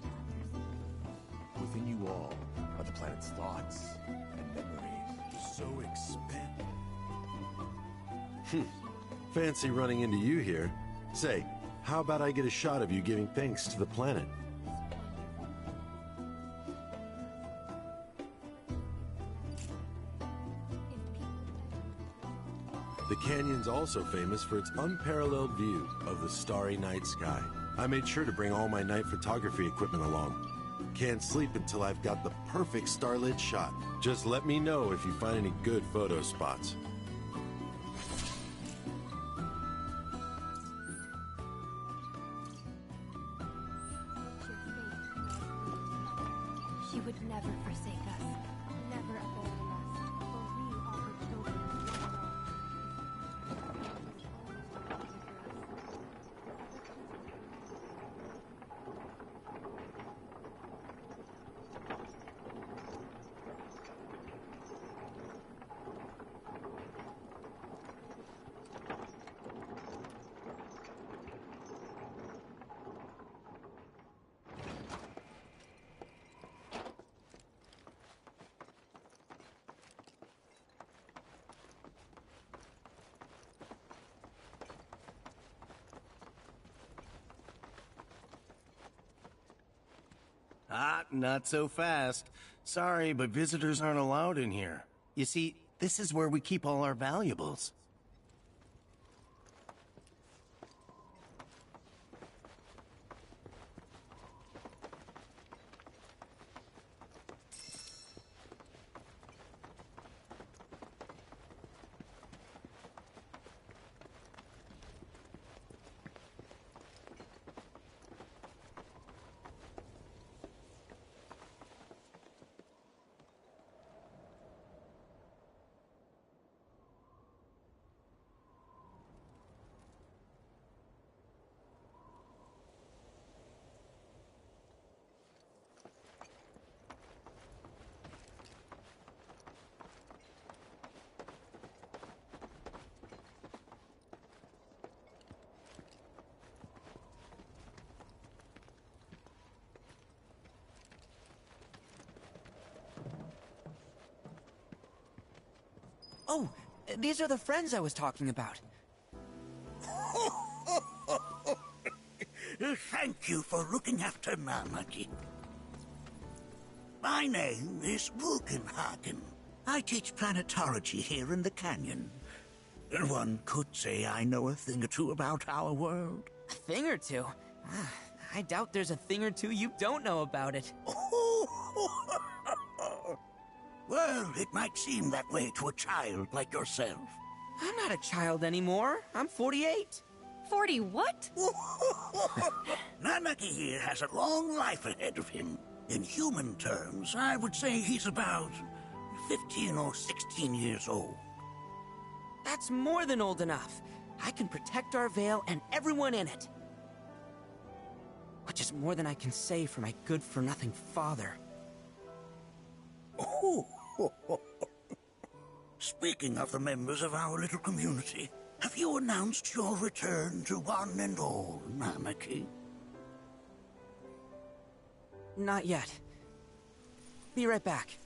Speaker 9: within you all are the planet's thoughts and memories?
Speaker 13: So expand.
Speaker 23: Fancy running into you here. Say, how about I get a shot of you giving thanks to the planet? The canyon's also famous for its unparalleled view of the starry night sky. I made sure to bring all my night photography equipment along. Can't sleep until I've got the perfect starlit shot. Just let me know if you find any good photo spots.
Speaker 20: She would never forsake us, never abandon us, for we are her children one and all.
Speaker 7: Ah, not so fast. Sorry, but visitors aren't allowed in here. You see, this is where we keep all our valuables.
Speaker 6: Oh, these are the friends I was talking about.
Speaker 8: Thank you for looking after Nanaki. My name is Bugenhagen. I teach planetology here in the canyon. One could say I know a thing or two about our world.
Speaker 6: A thing or two? I doubt there's a thing or two you don't know about it.
Speaker 8: Well, it might seem that way to a child like yourself.
Speaker 6: I'm not a child anymore. I'm 48.
Speaker 3: 40 what?
Speaker 8: Nanaki here has a long life ahead of him. In human terms, I would say he's about 15 or 16 years old.
Speaker 6: That's more than old enough. I can protect our Vale and everyone in it. Which is more than I can say for my good-for-nothing father.
Speaker 8: Speaking of the members of our little community, have you announced your return to one and all, Nanaki?
Speaker 6: Not yet. Be right back.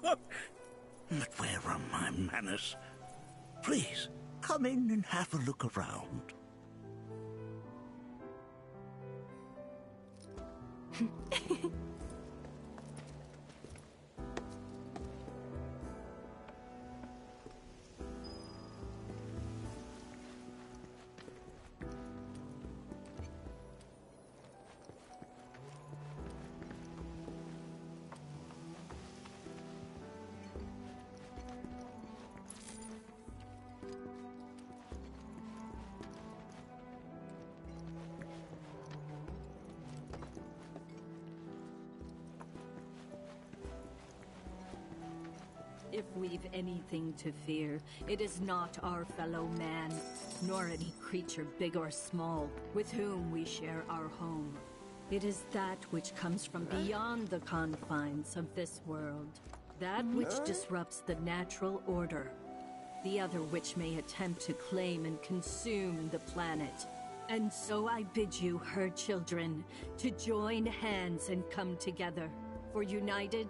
Speaker 8: But where are my manners? Please, come in and have a look around.
Speaker 19: If we've anything to fear, it is not our fellow man, nor any creature big or small, with whom we share our home. It is that which comes from beyond the confines of this world, that which disrupts the natural order, the other which may attempt to claim and consume the planet. And so I bid you, her children, to join hands and come together, for united,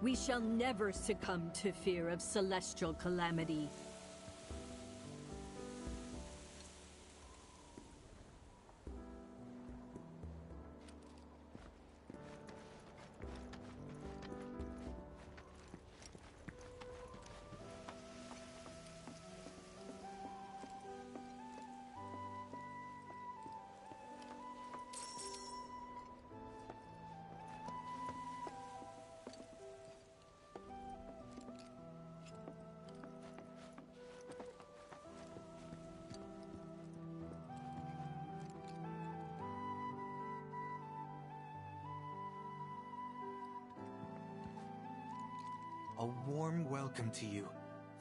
Speaker 19: we shall never succumb to fear of celestial calamity.
Speaker 15: A warm welcome to you,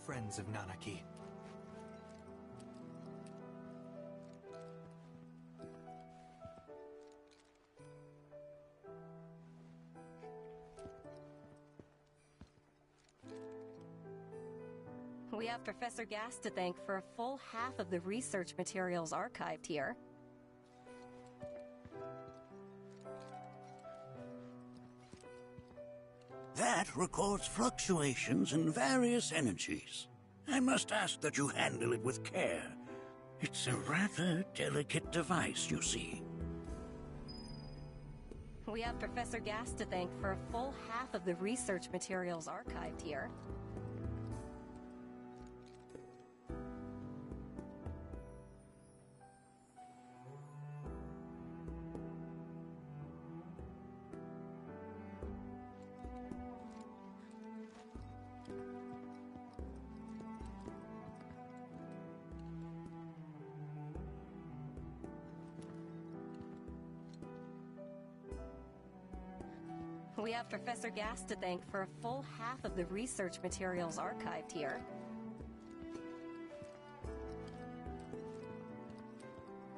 Speaker 15: friends of Nanaki.
Speaker 11: We have Professor Gast to thank for a full half of the research materials archived here.
Speaker 8: That records fluctuations in various energies. I must ask that you handle it with care. It's a rather delicate device, you see.
Speaker 11: We have Professor Gas to thank for a full half of the research materials archived here. We have Professor Gas to thank for a full half of the research materials archived here.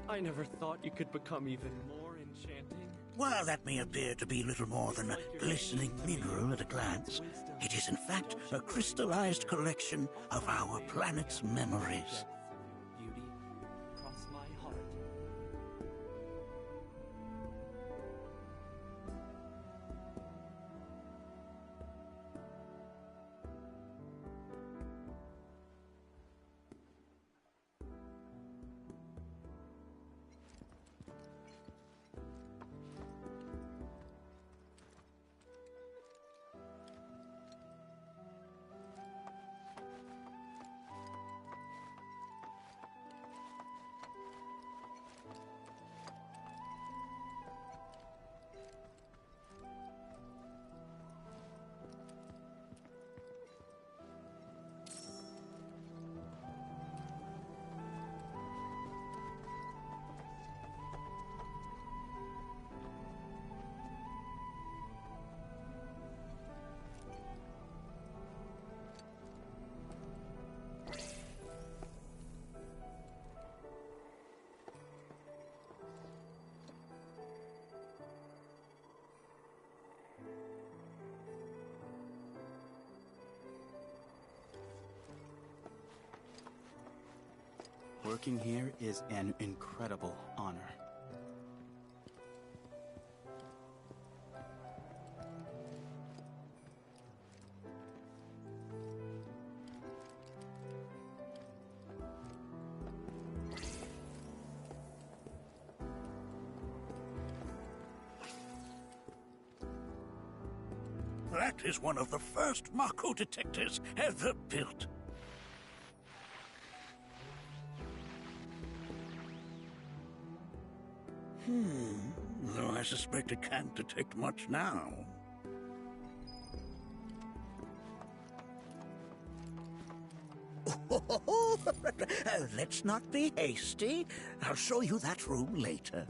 Speaker 14: I never thought you could become even more enchanting.
Speaker 8: While that may appear to be little more than a glistening mineral at a glance, it is in fact a crystallized collection of our planet's memories.
Speaker 14: Beauty across my heart.
Speaker 2: Working here is an incredible honor.
Speaker 8: That is one of the first Mako detectors ever built. Though I suspect it can't detect much now. Let's not be hasty. I'll show you that room later.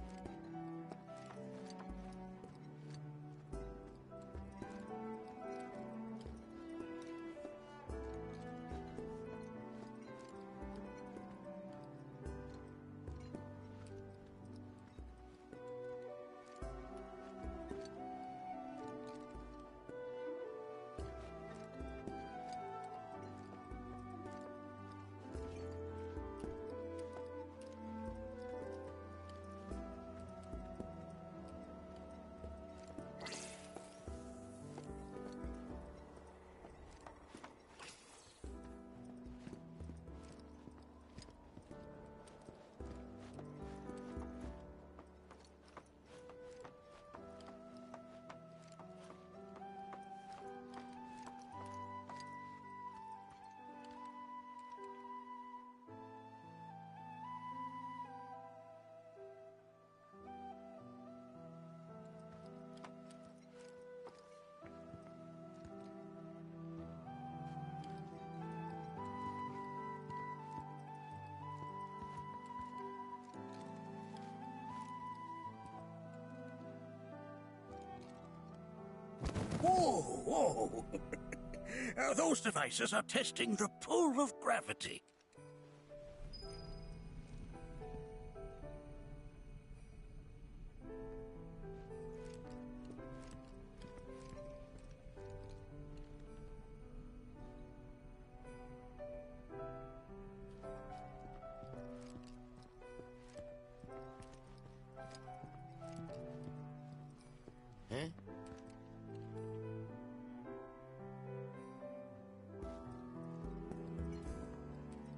Speaker 8: Whoa, whoa! Those devices are testing the pull of gravity.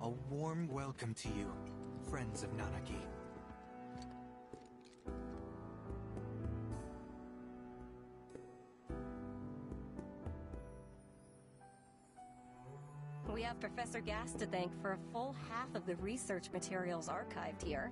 Speaker 15: A warm welcome to you, friends of Nanaki.
Speaker 11: Professor Gas to thank for a full half of the research materials archived here.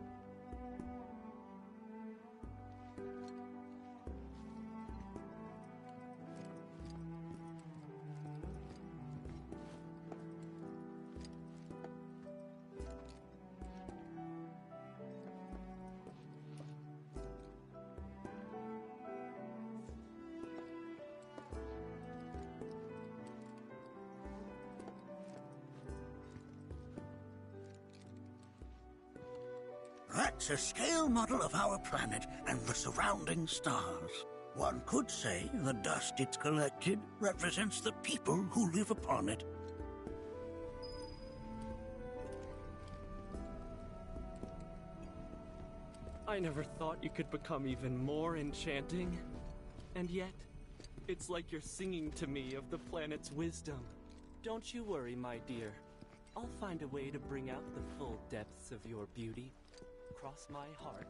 Speaker 8: That's a scale model of our planet and the surrounding stars. One could say the dust it's collected represents the people who live upon it.
Speaker 14: I never thought you could become even more enchanting. And yet, it's like you're singing to me of the planet's wisdom. Don't you worry, my dear. I'll find a way to bring out the full depths of your beauty. Cross my heart.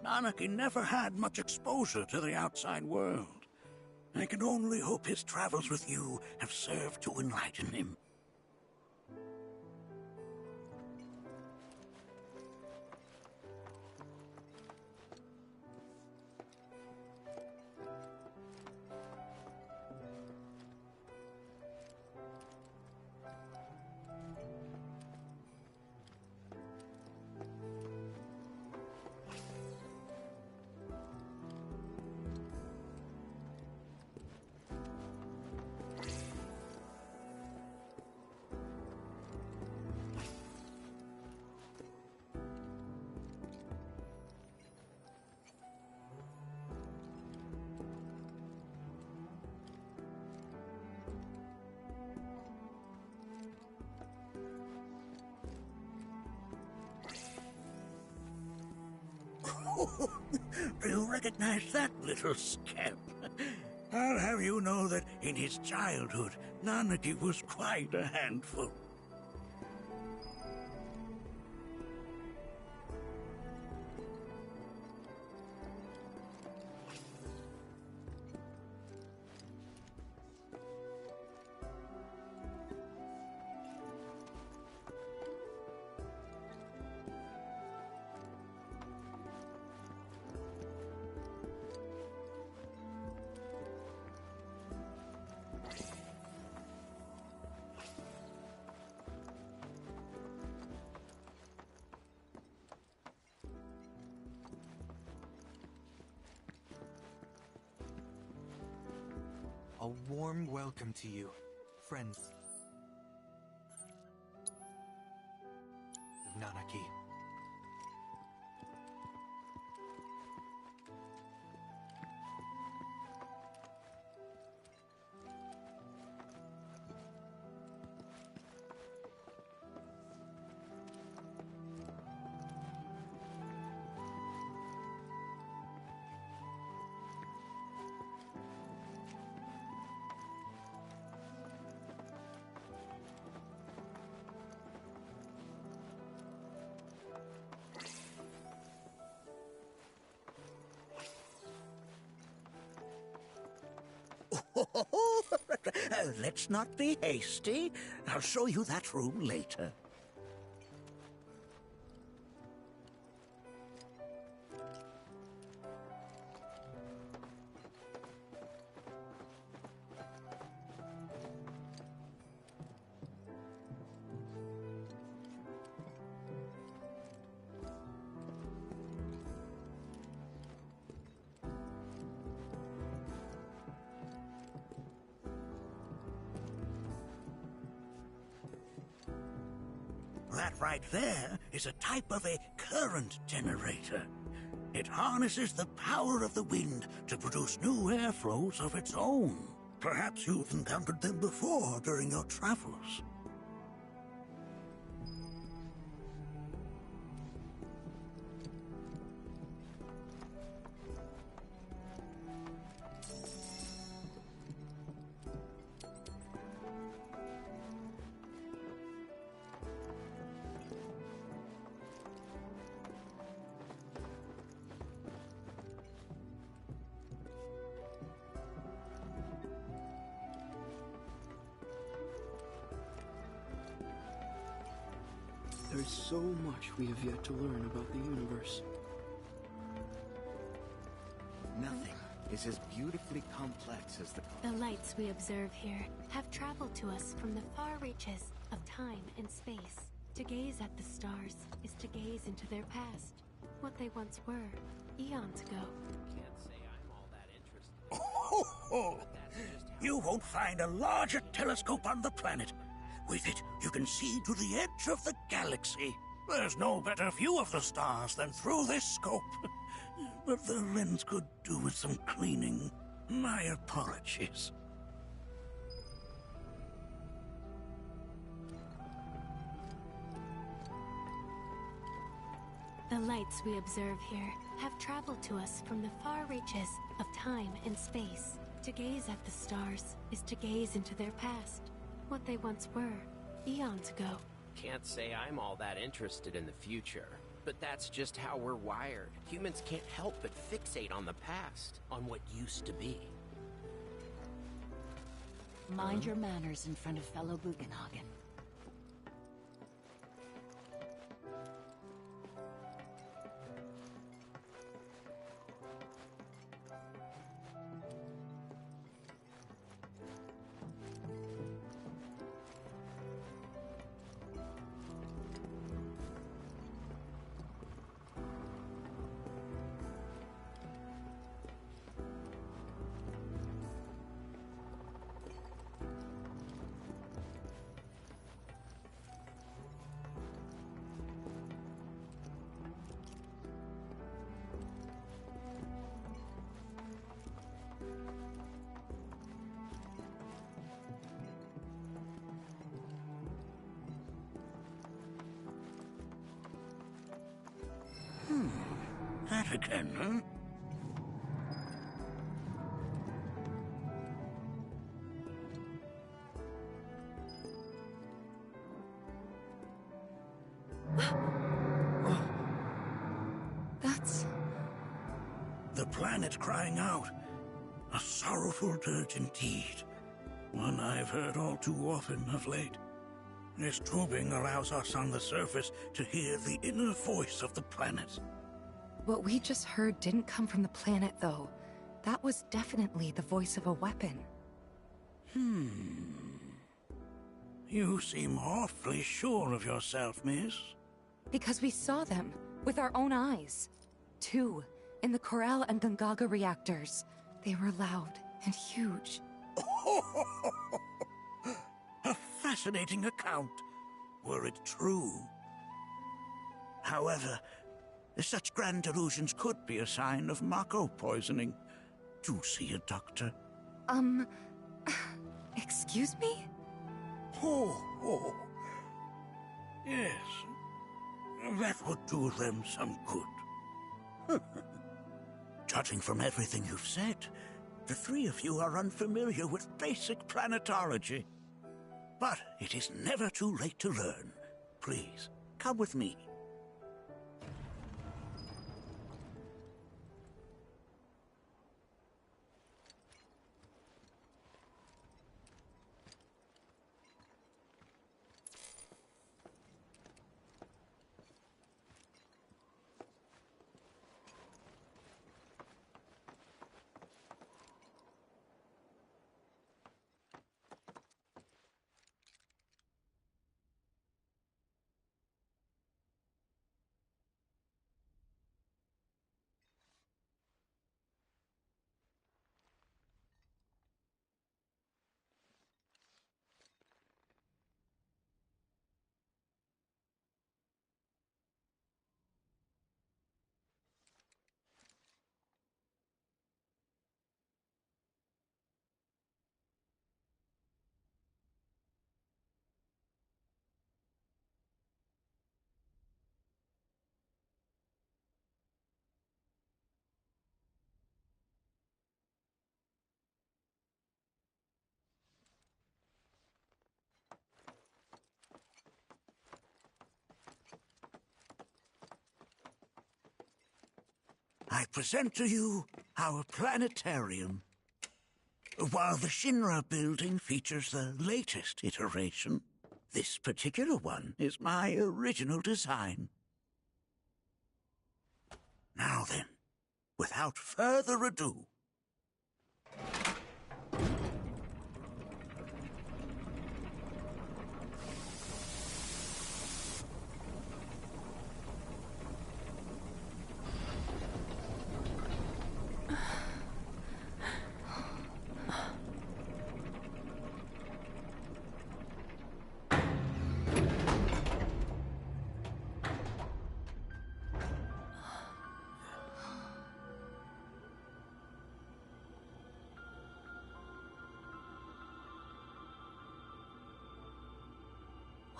Speaker 8: Nanaki never had much exposure to the outside world. I can only hope his travels with you have served to enlighten him. Do you recognize that little scamp? I'll have you know that in his childhood, Nanaki was quite a handful.
Speaker 15: A warm welcome to you, friends of Nanaki. Let's not be hasty. I'll show you that room later. That right there is a type of a current generator. It harnesses the power of the wind to produce new airflows of its own.
Speaker 8: Perhaps you've encountered them before during your travels.
Speaker 18: There's so much we have yet to learn about the universe.
Speaker 9: Nothing is as beautifully complex as the...
Speaker 1: The lights we observe here have traveled to us from the far reaches of time and space. To gaze at the stars is to gaze into their past, what they once were, eons ago.
Speaker 5: Can't say I'm all that interested.
Speaker 8: Ho, ho! You won't find a larger telescope on the planet. With it, you can see to the edge of the galaxy. There's no better view of the stars than through this scope. But the lens could do with some cleaning. My apologies.
Speaker 1: The lights we observe here have traveled to us from the far reaches of time and space. To gaze at the stars is to gaze into their past, what they once were, eons ago.
Speaker 5: Can't say I'm all that interested in the future. But that's just how we're wired. Humans can't help but fixate on the past, on what used to be.
Speaker 22: Mind your manners in front of fellow Bugenhagen.
Speaker 8: That again, huh?
Speaker 22: That's...
Speaker 8: The planet crying out. A sorrowful dirge indeed. One I've heard all too often of late. This tubing allows us on the surface to hear the inner voice of the planet.
Speaker 22: What we just heard didn't come from the planet, though. That was definitely the voice of a weapon.
Speaker 8: You seem awfully sure of yourself, miss.
Speaker 22: Because we saw them, with our own eyes. 2, in the Corel and Gungaga reactors. They were loud and huge.
Speaker 8: A fascinating account, were it true. However, such grand delusions could be a sign of Mako poisoning. Do see a doctor.
Speaker 22: Excuse me?
Speaker 8: Oh. Yes. That would do them some good. Judging from everything you've said, the 3 of you are unfamiliar with basic planetology. But it is never too late to learn. Please, come with me.
Speaker 15: I present to you our planetarium. While the Shinra building features the latest iteration, this particular one is my original design. Now then, without further ado,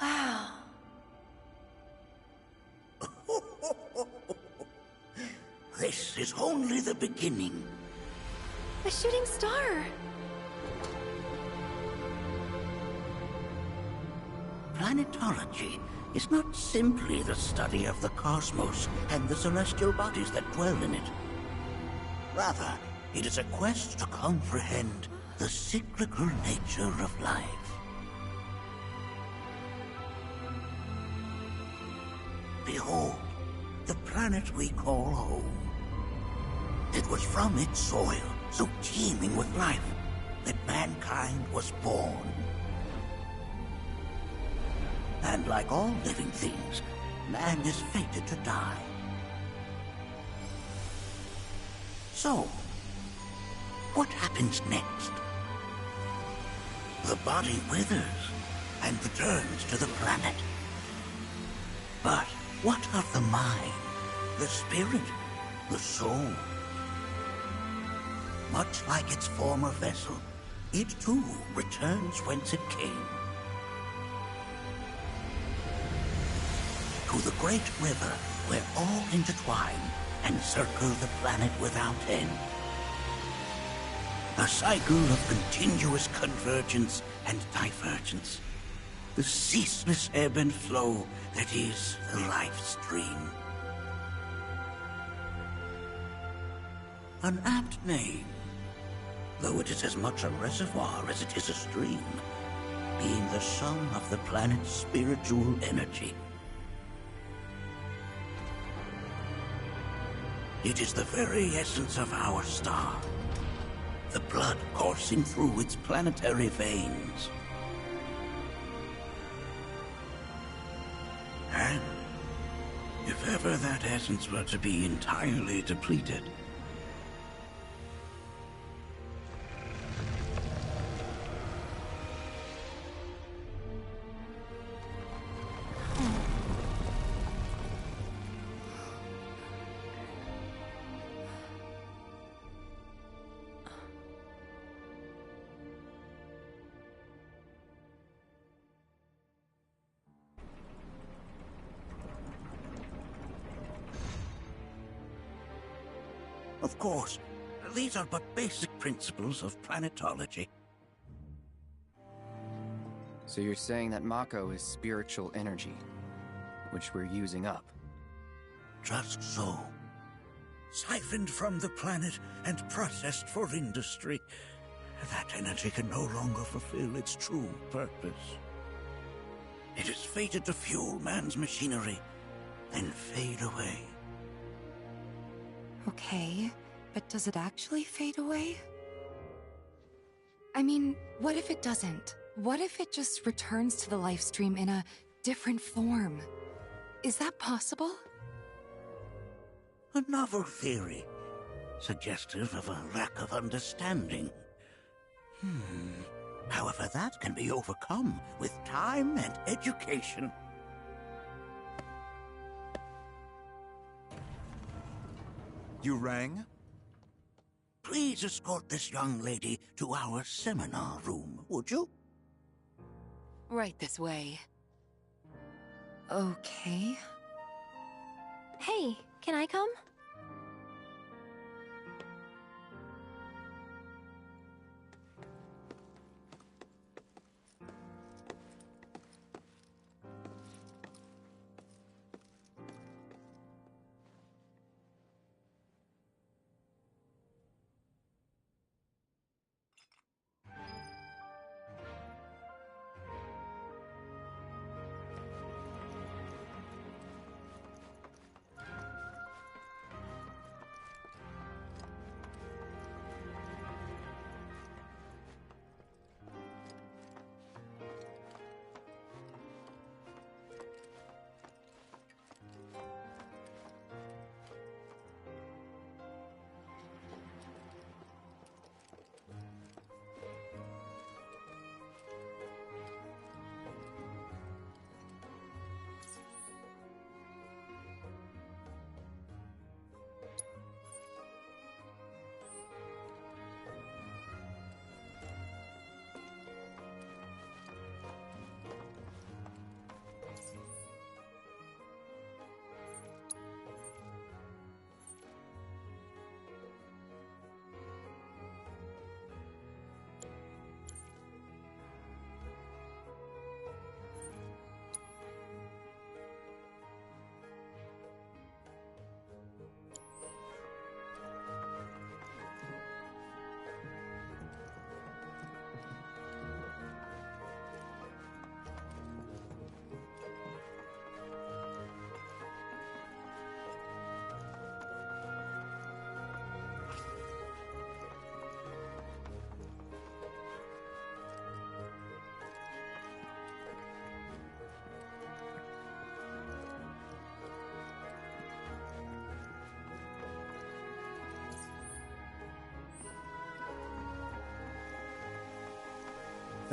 Speaker 1: Wow.
Speaker 15: this is only the beginning.
Speaker 1: A shooting star!
Speaker 15: Planetology is not simply the study of the cosmos and the celestial bodies that dwell in it. Rather, it is a quest to comprehend the cyclical nature of life. Behold, the planet we call home. It was from its soil, so teeming with life, that mankind was born. And like all living things, man is fated to die. So, what happens next? The body withers and returns to the planet. But what of the mind, the spirit, the soul? Much like its former vessel, it too returns whence it came. To the great river where all intertwine and circle the planet without end. A cycle of continuous convergence and divergence. The ceaseless ebb and flow that is the life stream. An apt name, though it is as much a reservoir as it is a stream, being the sum of the planet's spiritual energy. It is the very essence of our star, the blood coursing through its planetary veins. And if ever that essence were to be entirely depleted, of course, these are but basic principles of planetology.
Speaker 4: So you're saying that Mako is spiritual energy, which we're using up?
Speaker 15: Just so. Siphoned from the planet and processed for industry, that energy can no longer fulfill its true purpose. It is fated to fuel man's machinery, then fade away.
Speaker 22: Okay, but does it actually fade away? I mean, what if it doesn't? What if it just returns to the life stream in a different form? Is that possible?
Speaker 15: A novel theory, suggestive of a lack of understanding. However, that can be overcome with time and education.
Speaker 9: You rang?
Speaker 15: Please escort this young lady to our seminar room, would you?
Speaker 22: Right this way. Okay.
Speaker 1: Hey, can I come?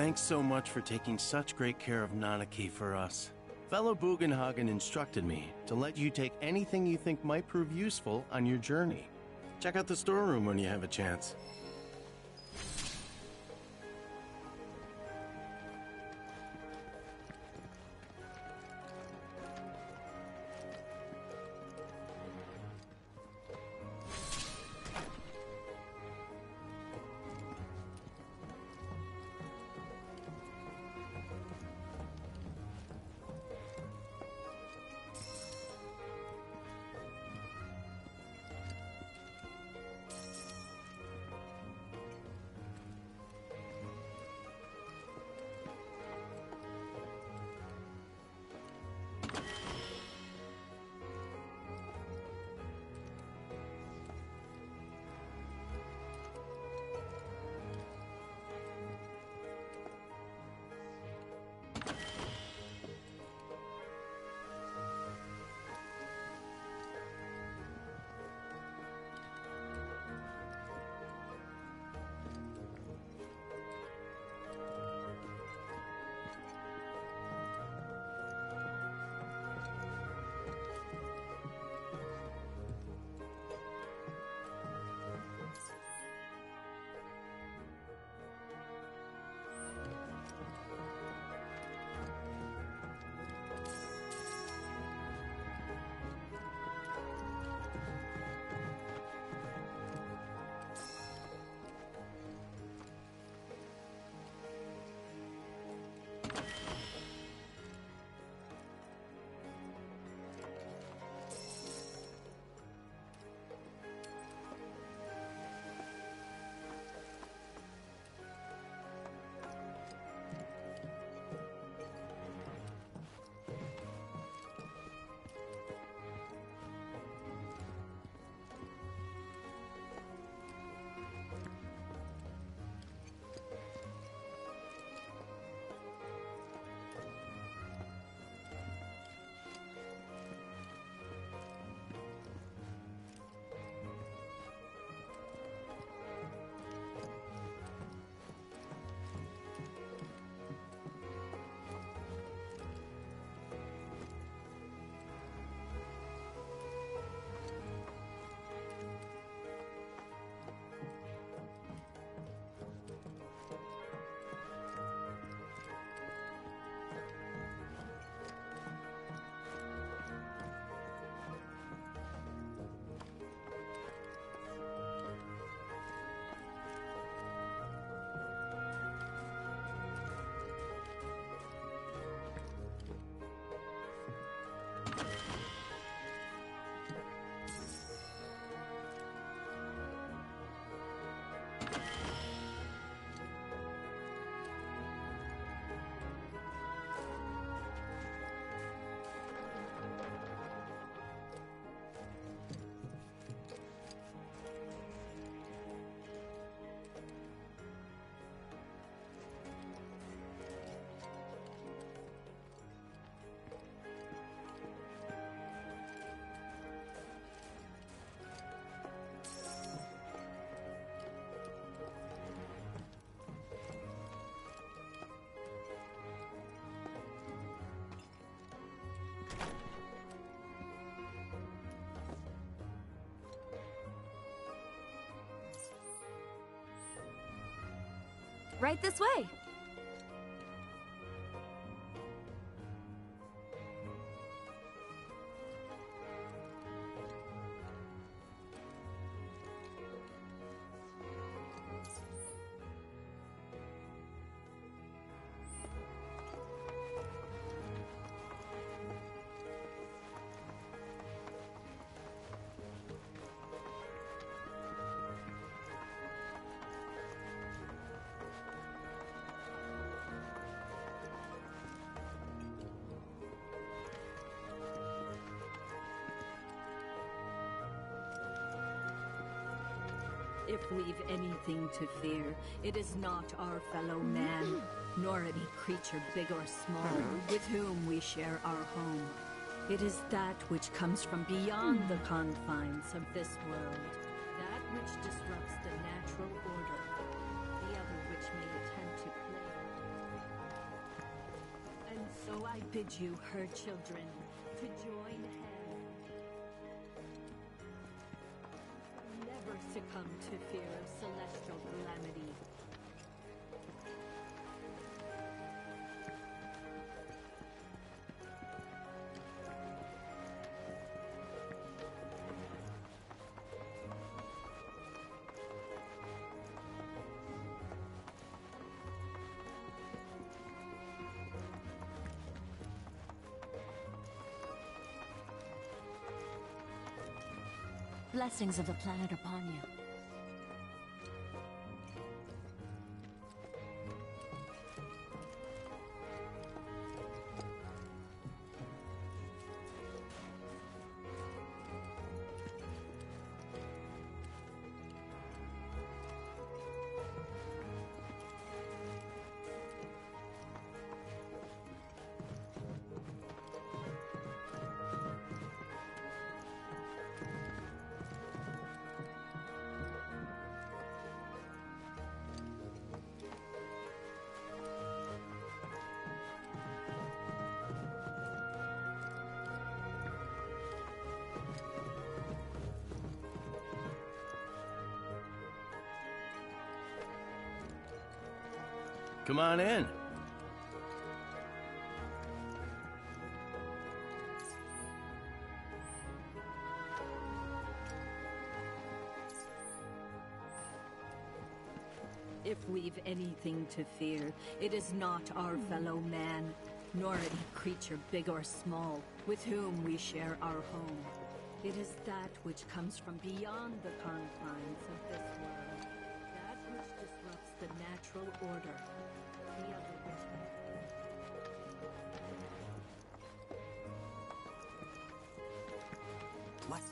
Speaker 7: Thanks so much for taking such great care of Nanaki for us. Fellow Bugenhagen instructed me to let you take anything you think might prove useful on your journey. Check out the storeroom when you have a chance.
Speaker 22: Right this way.
Speaker 19: If we've anything to fear, it is not our fellow man, nor any creature big or small, with whom we share our home. It is that which comes from beyond the confines of this world, that which disrupts the natural order, the other which may attempt to play. I bid you, her children, to join hands. Never succumb to fear of celestial calamity.
Speaker 10: Blessings of the planet upon you.
Speaker 7: Come on in.
Speaker 19: If we've anything to fear, it is not our fellow man, nor any creature big or small, with whom we share our home. It is that which comes from beyond the confines of this world, that which disrupts the natural order, the other which...
Speaker 2: What?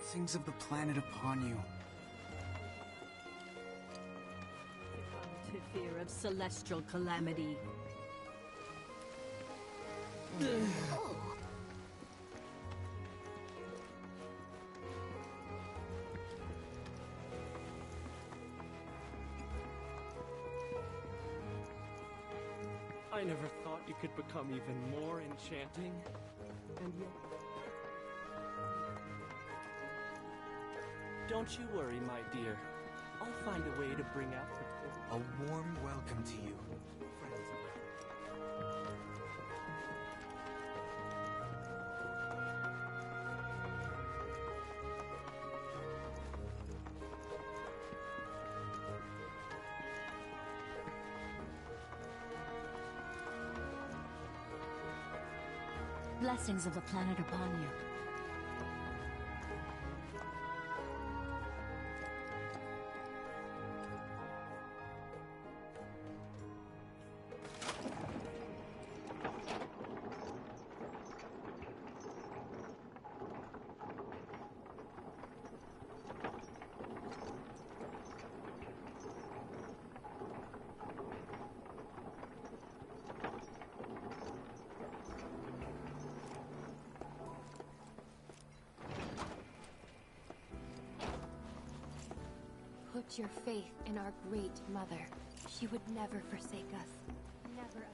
Speaker 2: Things of the planet upon you.
Speaker 19: To fear of celestial calamity.
Speaker 14: I never thought you could become even more enchanting, and yet... Don't you worry, my dear. I'll find a way to bring out the...
Speaker 2: A warm welcome to you, friends.
Speaker 10: Blessings of the planet upon you.
Speaker 1: Put your faith in our great mother. She would never forsake us. Never again.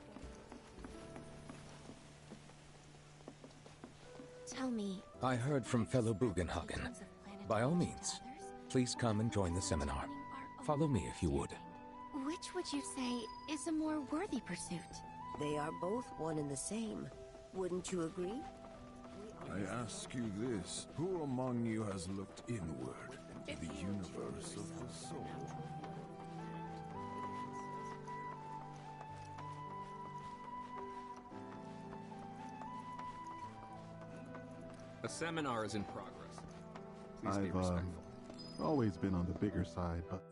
Speaker 10: Tell me...
Speaker 12: I heard from fellow Bugenhagen. By all means, please come and join the seminar. Follow me if you would.
Speaker 10: Which would you say is a more worthy pursuit?
Speaker 17: They are both one and the same. Wouldn't you agree?
Speaker 9: I ask you this, who among you has looked inward into the universe of the soul?
Speaker 21: A seminar is in progress. Please be
Speaker 24: I've
Speaker 21: respectful.
Speaker 24: always been on the bigger side, but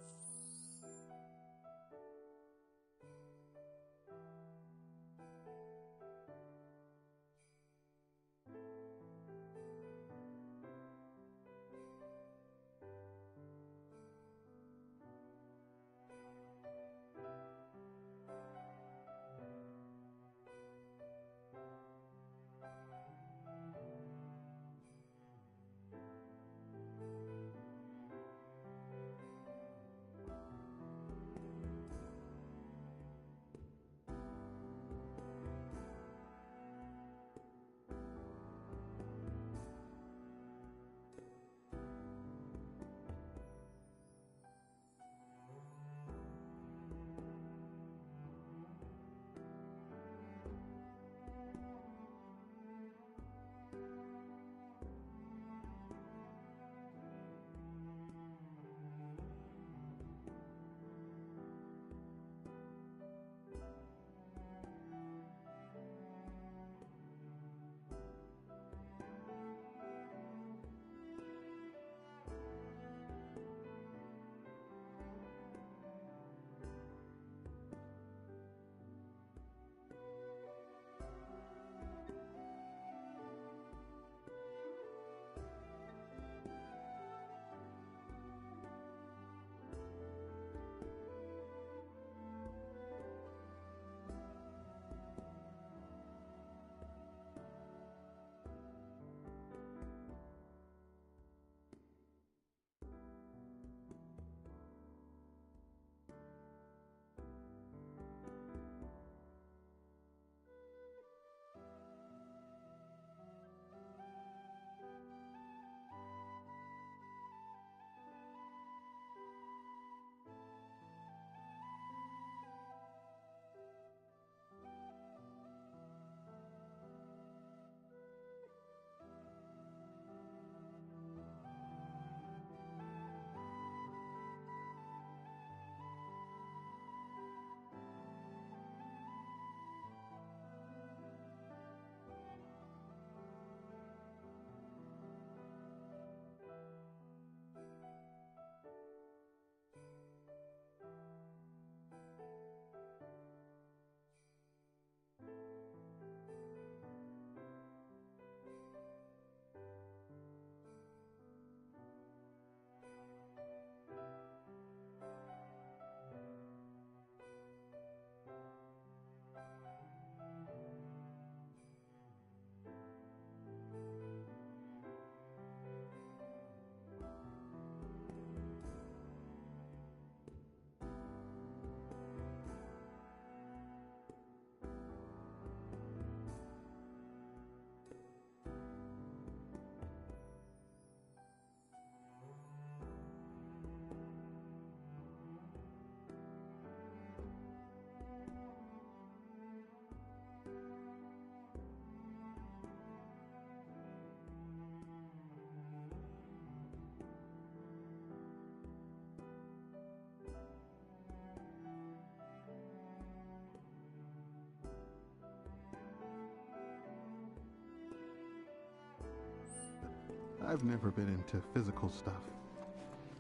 Speaker 24: I've never been into physical stuff.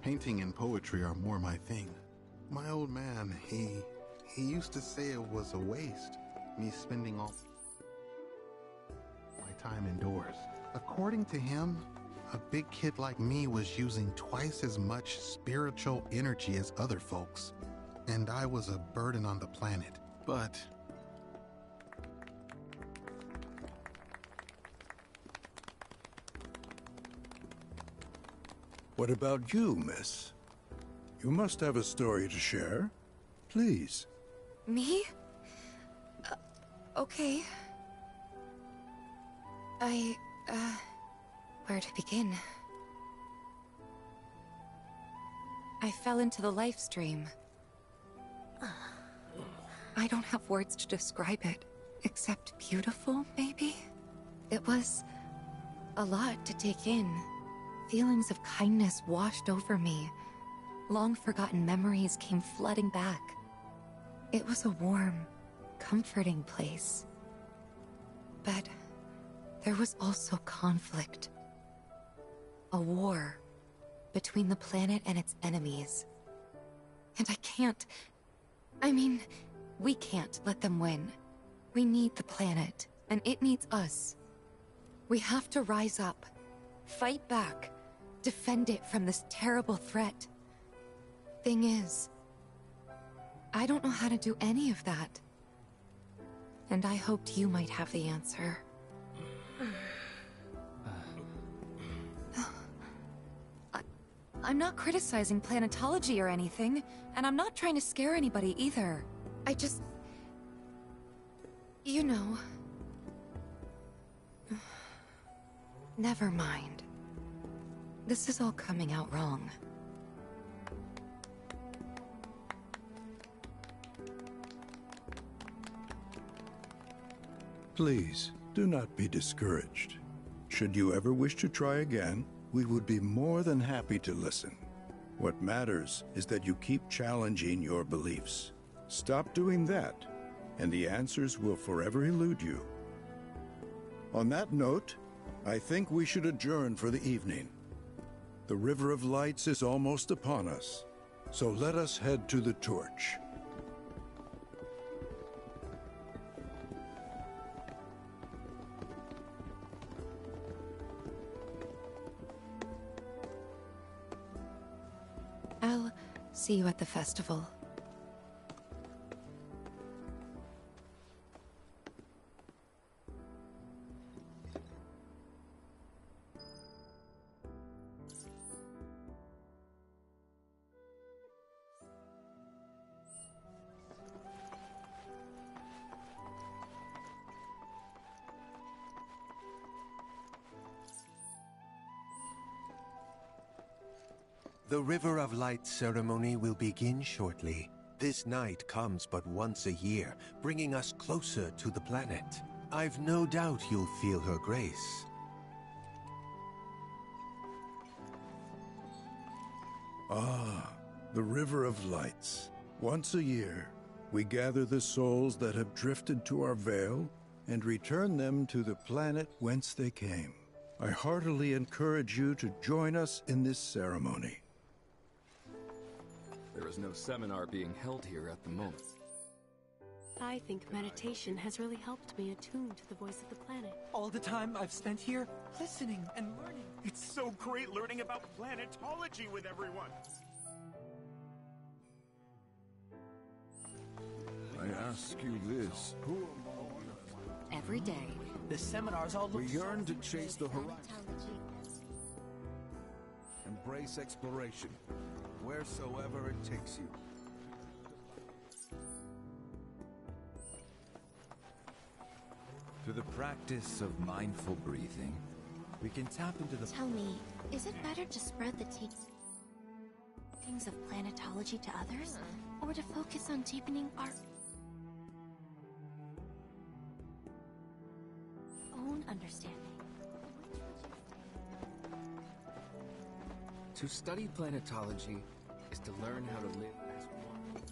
Speaker 24: Painting and poetry are more my thing. My old man, he used to say it was a waste, me spending all my time indoors. According to him, a big kid like me was using twice as much spiritual energy as other folks, and I was a burden on the planet. But
Speaker 8: what about you, miss? You must have a story to share. Please.
Speaker 22: Me? Okay. Where to begin? I fell into the life stream. I don't have words to describe it, except beautiful, maybe? It was a lot to take in. Feelings of kindness washed over me. Long-forgotten memories came flooding back. It was a warm, comforting place. But there was also conflict. A war between the planet and its enemies. And we can't let them win. We need the planet, and it needs us. We have to rise up, fight back, defend it from this terrible threat. Thing is, I don't know how to do any of that. And I hoped you might have the answer. I'm not criticizing planetology or anything, and I'm not trying to scare anybody either. I just... You know... Never mind. This is all coming out wrong.
Speaker 8: Please, do not be discouraged. Should you ever wish to try again, we would be more than happy to listen. What matters is that you keep challenging your beliefs. Stop doing that, and the answers will forever elude you. On that note, I think we should adjourn for the evening. The River of Lights is almost upon us, so let us head to the torch.
Speaker 22: I'll see you at the festival.
Speaker 13: The River of Light ceremony will begin shortly. This night comes but once a year, bringing us closer to the planet. I've no doubt you'll feel her grace.
Speaker 8: Ah, the River of Lights. Once a year, we gather the souls that have drifted to our veil and return them to the planet whence they came. I heartily encourage you to join us in this ceremony.
Speaker 21: There is no seminar being held here at the moment.
Speaker 1: I think meditation has really helped me attune to the voice of the planet.
Speaker 6: All the time I've spent here, listening and learning.
Speaker 16: It's so great learning about planetology with everyone.
Speaker 9: I ask you this. Who
Speaker 11: Every day,
Speaker 6: the seminars all look
Speaker 9: we yearn to chase the horizon. Embrace exploration, wheresoever it takes you. Through the practice of mindful breathing, we can tap into the...
Speaker 10: Tell me, is it better to spread the teachings of planetology to others, or to focus on deepening our own understanding?
Speaker 5: To study planetology is to learn how to live as one.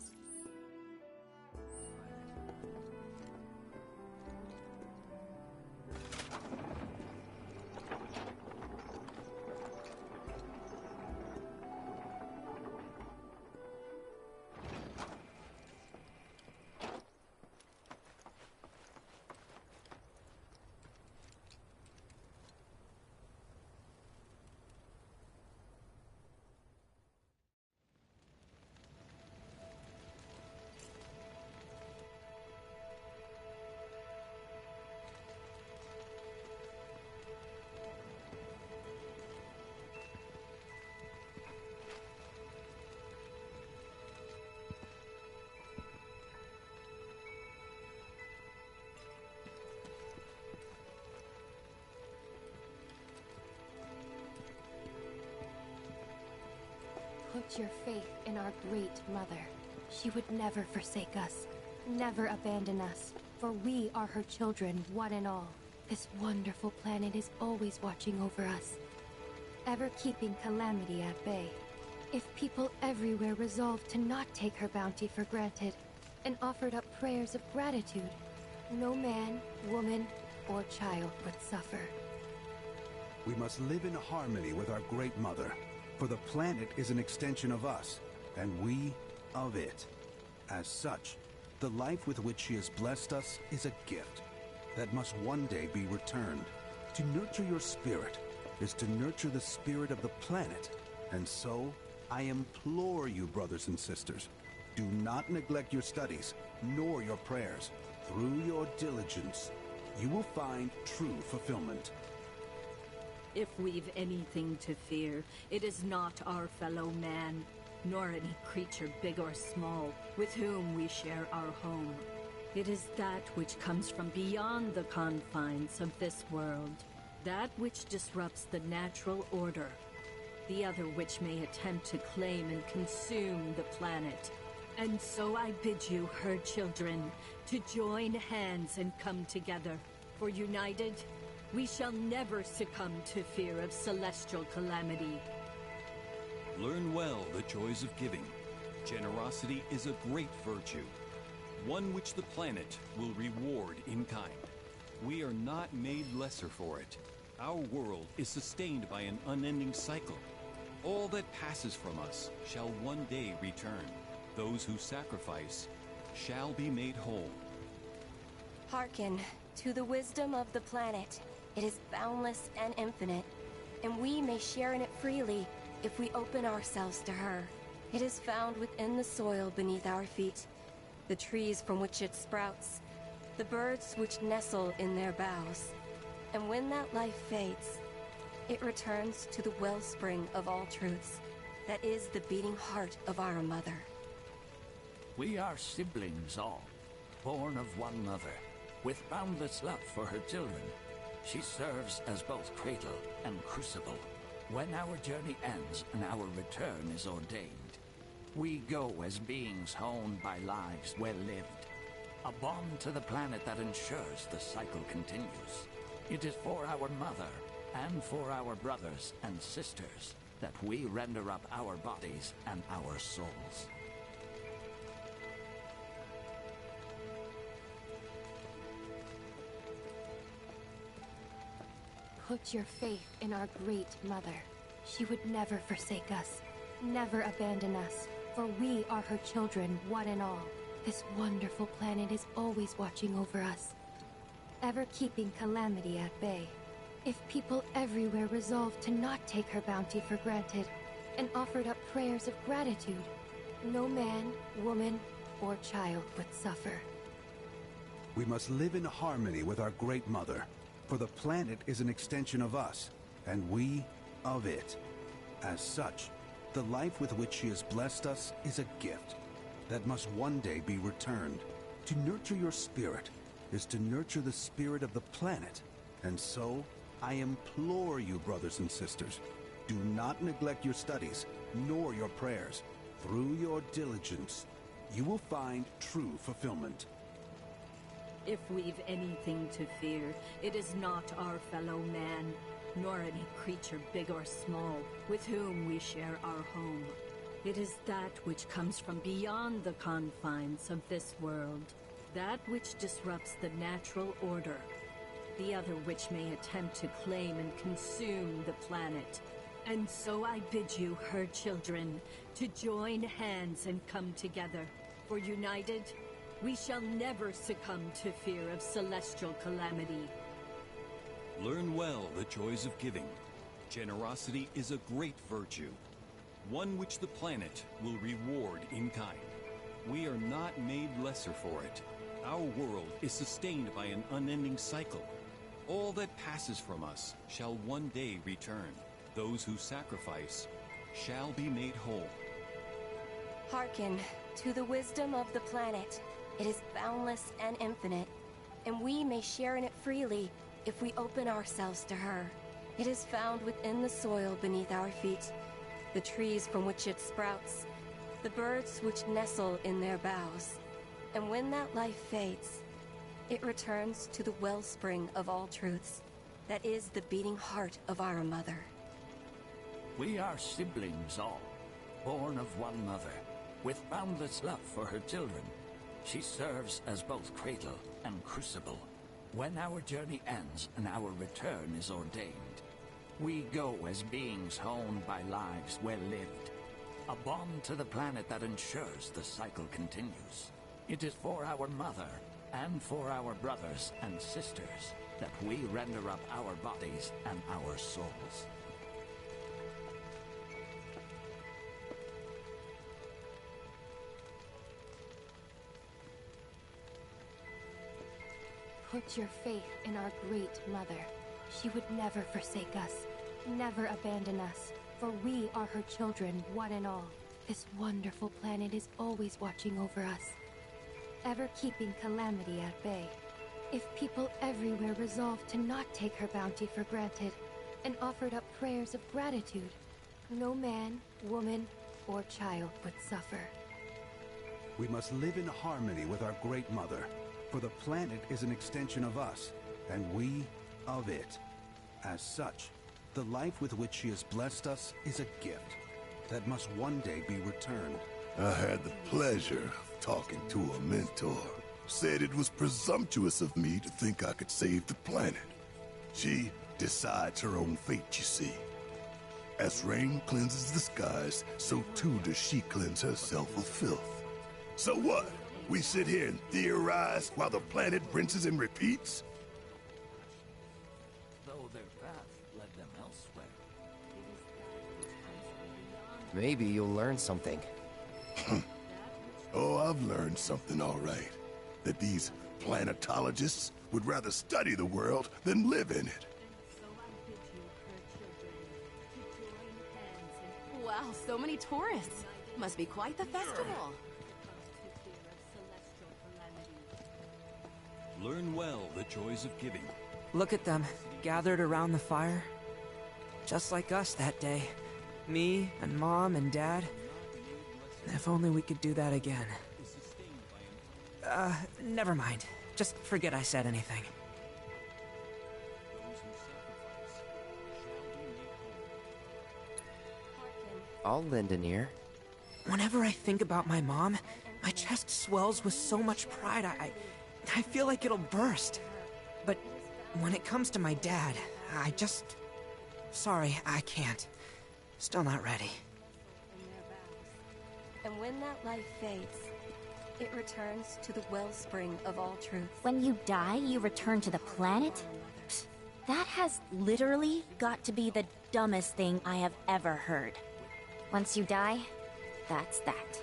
Speaker 1: Put your faith in our great mother. She would never forsake us, never abandon us, for we are her children, one and all. This wonderful planet is always watching over us, ever keeping calamity at bay. If people everywhere resolved to not take her bounty for granted, and offered up prayers of gratitude, no man, woman, or child would suffer.
Speaker 3: We must live in harmony with our Great Mother, for the planet is an extension of us, and we of it. As such, the life with which she has blessed us is a gift that must one day be returned. To nurture your spirit is to nurture the spirit of the planet, and so I implore you, brothers and sisters, do not neglect your studies, nor your prayers. Through your diligence, you will find true fulfillment.
Speaker 19: If we've anything to fear, it is not our fellow man, nor any creature big or small, with whom we share our home. It is that which comes from beyond the confines of this world, that which disrupts the natural order, the other which may attempt to claim and consume the planet. And so I bid you, her children, to join hands and come together. For united, we shall never succumb to fear of celestial calamity.
Speaker 18: Learn well the joys of giving. Generosity is a great virtue, one which the planet will reward in kind. We are not made lesser for it. Our world is sustained by an unending cycle. All that passes from us shall one day return. Those who sacrifice shall be made whole.
Speaker 11: Hearken to the wisdom of the planet. It is boundless and infinite, and we may share in it freely if we open ourselves to her. It is found within the soil beneath our feet, the trees from which it sprouts, the birds which nestle in their boughs. And when that life fades, it returns to the wellspring of all truths, that is the beating heart of our mother.
Speaker 8: We are siblings all, born of one mother, with boundless love for her children. She serves as both cradle and crucible. When our journey ends and our return is ordained, we go as beings honed by lives well lived, a bond to the planet that ensures the cycle continues. It is for our mother and for our brothers and sisters that we render up our bodies and our souls.
Speaker 1: Put your faith in our great mother. She would never forsake us, never abandon us, for we are her children, one and all. This wonderful planet is always watching over us, ever keeping calamity at bay. If people everywhere resolved to not take her bounty for granted, and offered up prayers of gratitude, no man, woman, or child would suffer.
Speaker 3: We must live in harmony with our Great Mother, for the planet is an extension of us, and we of it. As such, the life with which she has blessed us is a gift that must one day be returned. To nurture your spirit is to nurture the spirit of the planet, and so I implore you, brothers and sisters, do not neglect your studies, nor your prayers. Through your diligence, you will find true fulfillment.
Speaker 19: If we've anything to fear, it is not our fellow man, nor any creature big or small, with whom we share our home. It is that which comes from beyond the confines of this world, that which disrupts the natural order, the other which may attempt to claim and consume the planet. And so I bid you, her children, to join hands and come together. For united, we shall never succumb to fear of celestial calamity.
Speaker 18: Learn well the joys of giving. Generosity is a great virtue, one which the planet will reward in kind. We are not made lesser for it. Our world is sustained by an unending cycle. All that passes from us shall one day return. Those who sacrifice shall be made whole.
Speaker 11: Hearken to the wisdom of the planet. It is boundless and infinite, and we may share in it freely if we open ourselves to her. It is found within the soil beneath our feet, the trees from which it sprouts, the birds which nestle in their boughs. And when that life fades, it returns to the wellspring of all truths, that is the beating heart of our mother.
Speaker 8: We are siblings all, born of one mother, with boundless love for her children. She serves as both cradle and crucible. When our journey ends and our return is ordained, we go as beings honed by lives well lived. A bond to the planet that ensures the cycle continues. It is for our mother and for our brothers and sisters that we render up our bodies and our souls.
Speaker 1: Put your faith in our great mother. She would never forsake us, never abandon us, for we are her children, one and all. This wonderful planet is always watching over us, ever keeping calamity at bay. If people everywhere resolved to not take her bounty for granted, and offered up prayers of gratitude, no man, woman, or child would suffer.
Speaker 3: We must live in harmony with our great mother, for the planet is an extension of us, and we of it. As such, the life with which she has blessed us is a gift that must one day be returned.
Speaker 4: I had the pleasure of talking to a mentor. Said it was presumptuous of me to think I could save the planet. She decides her own fate, you see. As rain cleanses the skies, so too does she cleanse herself of filth. So what? We sit here and theorize while the planet rinses and repeats?
Speaker 8: Though their path led them elsewhere.
Speaker 15: Maybe you'll learn something.
Speaker 4: Oh, I've learned something all right. That these planetologists would rather study the world than live in it.
Speaker 20: Wow, so many tourists. Must be quite the festival.
Speaker 18: Learn well the joys of giving.
Speaker 6: Look at them, gathered around the fire. Just like us that day. Me and Mom and Dad. If only we could do that again. Never mind. Just forget I said anything.
Speaker 15: I'll lend an ear.
Speaker 6: Whenever I think about my mom, my chest swells with so much pride, I feel like it'll burst. But when it comes to my dad, I just... Sorry, I can't. Still not ready.
Speaker 11: And when that life fades, it returns to the wellspring of all truth.
Speaker 10: When you die, you return to the planet? Psst, that has literally got to be the dumbest thing I have ever heard. Once you die, that's that.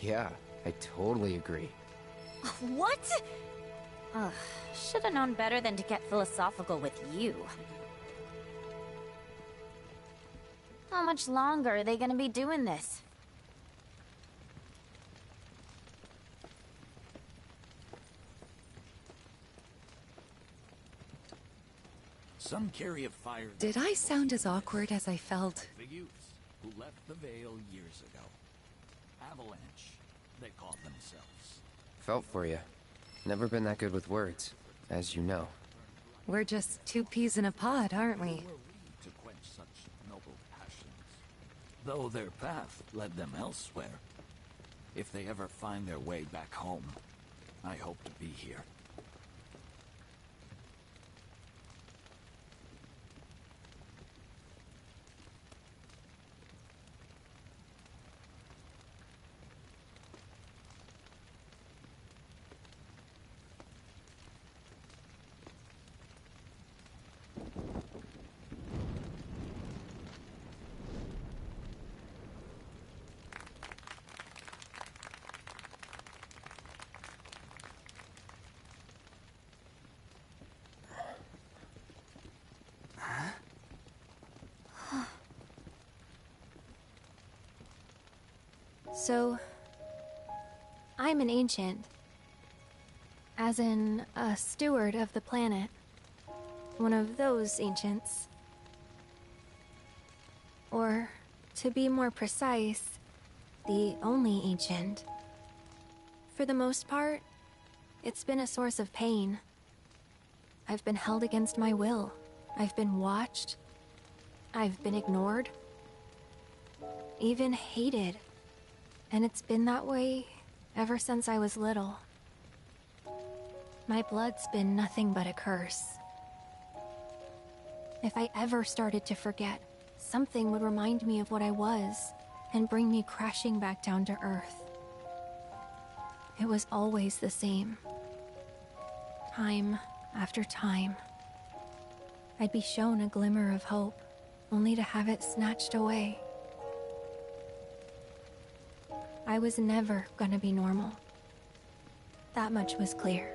Speaker 15: Yeah, I totally agree.
Speaker 10: What? Ugh, should have known better than to get philosophical with you. How much longer are they gonna be doing this?
Speaker 8: Some carry a fire.
Speaker 22: Did I sound as awkward as I felt?
Speaker 8: The youths who left the Vale years ago. Avalanche, they called themselves.
Speaker 15: Felt for you. Never been that good with words, as you know.
Speaker 22: We're just two peas in a pod, aren't we?
Speaker 8: Who were we to quench such noble passions? Though their path led them elsewhere. If they ever find their way back home, I hope to be here.
Speaker 1: So, I'm an ancient.
Speaker 2: As in, a steward of the planet. One of those ancients. Or, to be more precise, the only ancient. For the most part, it's been a source of pain. I've been held against my will. I've been watched. I've been ignored. Even hated. And it's been that way ever since I was little. My blood's been nothing but a curse. If I ever started to forget, something would remind me of what I was and bring me crashing back down to Earth. It was always the same. Time after time. I'd be shown a glimmer of hope, only to have it snatched away. I was never gonna be normal. That much was clear.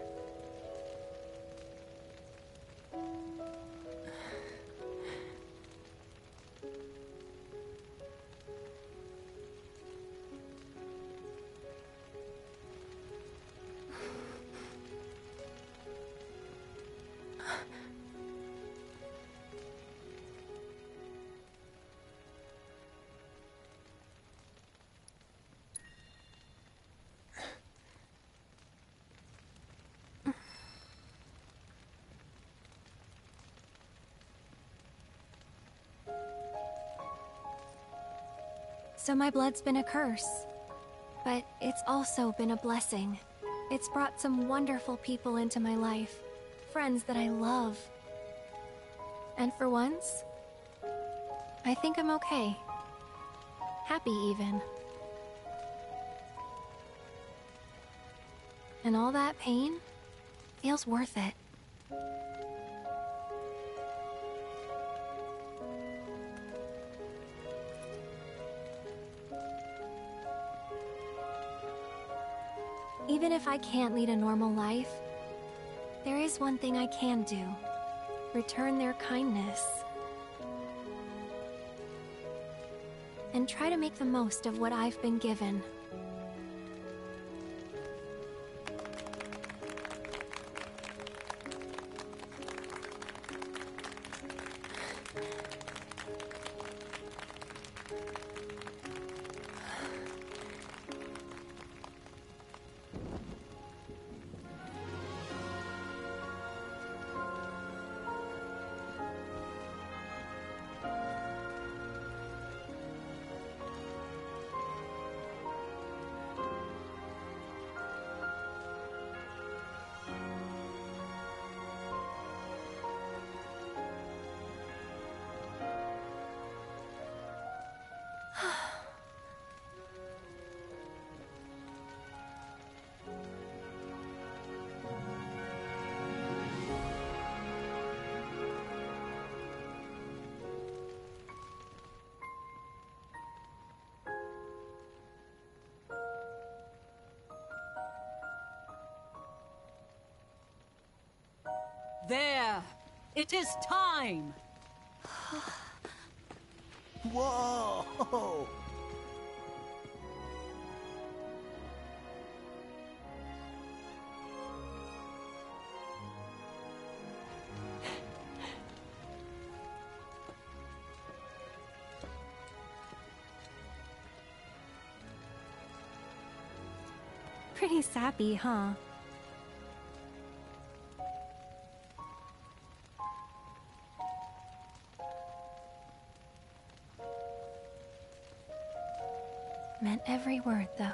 Speaker 2: So my blood's been a curse, but it's also been a blessing. It's brought some wonderful people into my life, friends that I love. And for once, I think I'm okay. Happy even. And all that pain feels worth it. Even if I can't lead a normal life, there is one thing I can do. Return their kindness. And try to make the most of what I've been given.
Speaker 19: There! It is time!
Speaker 8: Whoa!
Speaker 2: Pretty sappy, huh? Meant every word, though.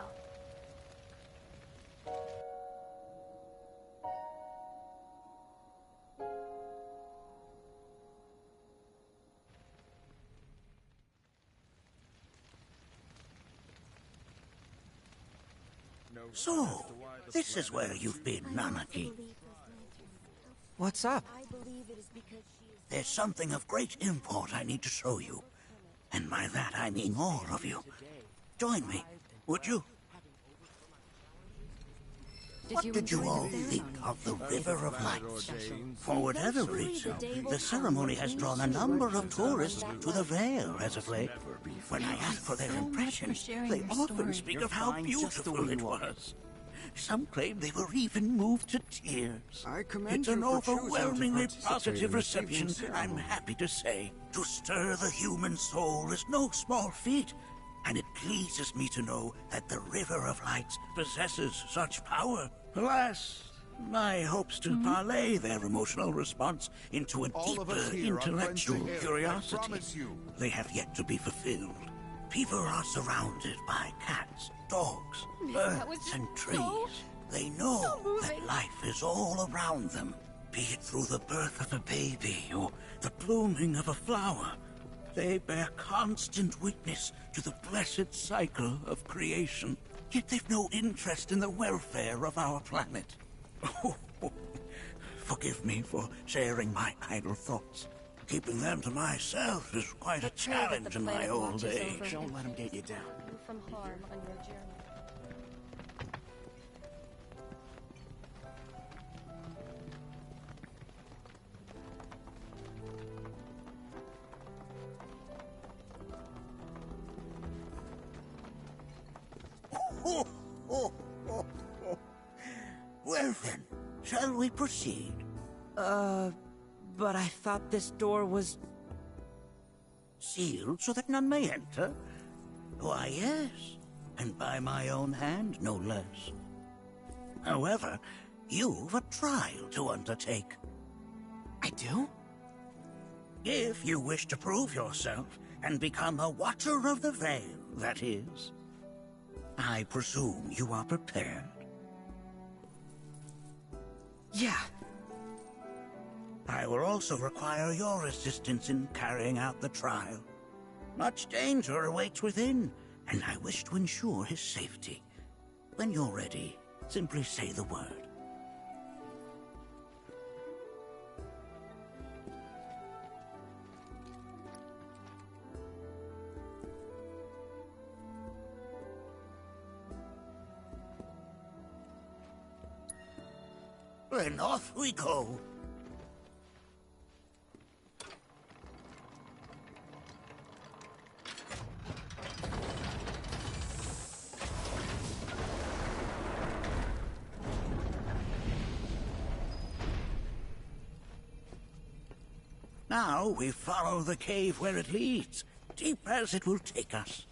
Speaker 8: So, this is where you've been, Nanaki.
Speaker 6: What's up?
Speaker 8: There's something of great import I need to show you. And by that I mean all of you. Join me, would you? What did you all think of the River of Lights? For whatever reason, the ceremony has drawn a number of tourists to the Vale as of late. When I ask for their impressions, they often speak of how beautiful it was. Some claim they were even moved to tears.
Speaker 7: I commend
Speaker 8: It's
Speaker 7: you
Speaker 8: an
Speaker 7: for choosing to
Speaker 8: overwhelmingly
Speaker 7: participate
Speaker 8: positive
Speaker 7: in this
Speaker 8: reception,
Speaker 7: evening's
Speaker 8: I'm
Speaker 7: ceremony.
Speaker 8: happy to say. To stir the human soul is no small feat, and it pleases me to know that the River of Lights possesses such power. Alas, my hopes to parlay their emotional response into a
Speaker 3: All of us
Speaker 8: deeper
Speaker 3: here are friends to
Speaker 8: intellectual
Speaker 3: him, I
Speaker 8: curiosity.
Speaker 3: promise you.
Speaker 8: They have yet to be fulfilled. People are surrounded by cats, dogs,
Speaker 10: That was
Speaker 8: birds, and
Speaker 10: so-
Speaker 8: trees. They know
Speaker 10: so moving.
Speaker 8: that life is all around them, be it through the birth of a baby or the blooming of a flower. They bear constant witness to the blessed cycle of creation, yet they've no interest in the welfare of our planet. Forgive me for sharing my idle thoughts. Keeping them to myself is quite a challenge in my old age.
Speaker 21: Don't let him get you down.
Speaker 11: From harm on your journey.
Speaker 8: Well then, shall we proceed?
Speaker 6: But I thought this door was...
Speaker 8: Sealed so that none may enter? Why, yes, and by my own hand, no less. However, you've a trial to undertake.
Speaker 6: I do?
Speaker 8: If you wish to prove yourself and become a Watcher of the Veil, that is. I presume you are prepared.
Speaker 6: Yeah.
Speaker 8: I will also require your assistance in carrying out the trial. Much danger awaits within, and I wish to ensure his safety. When you're ready, simply say the word. Then off we go. Now we follow the cave where it leads, deep as it will take us.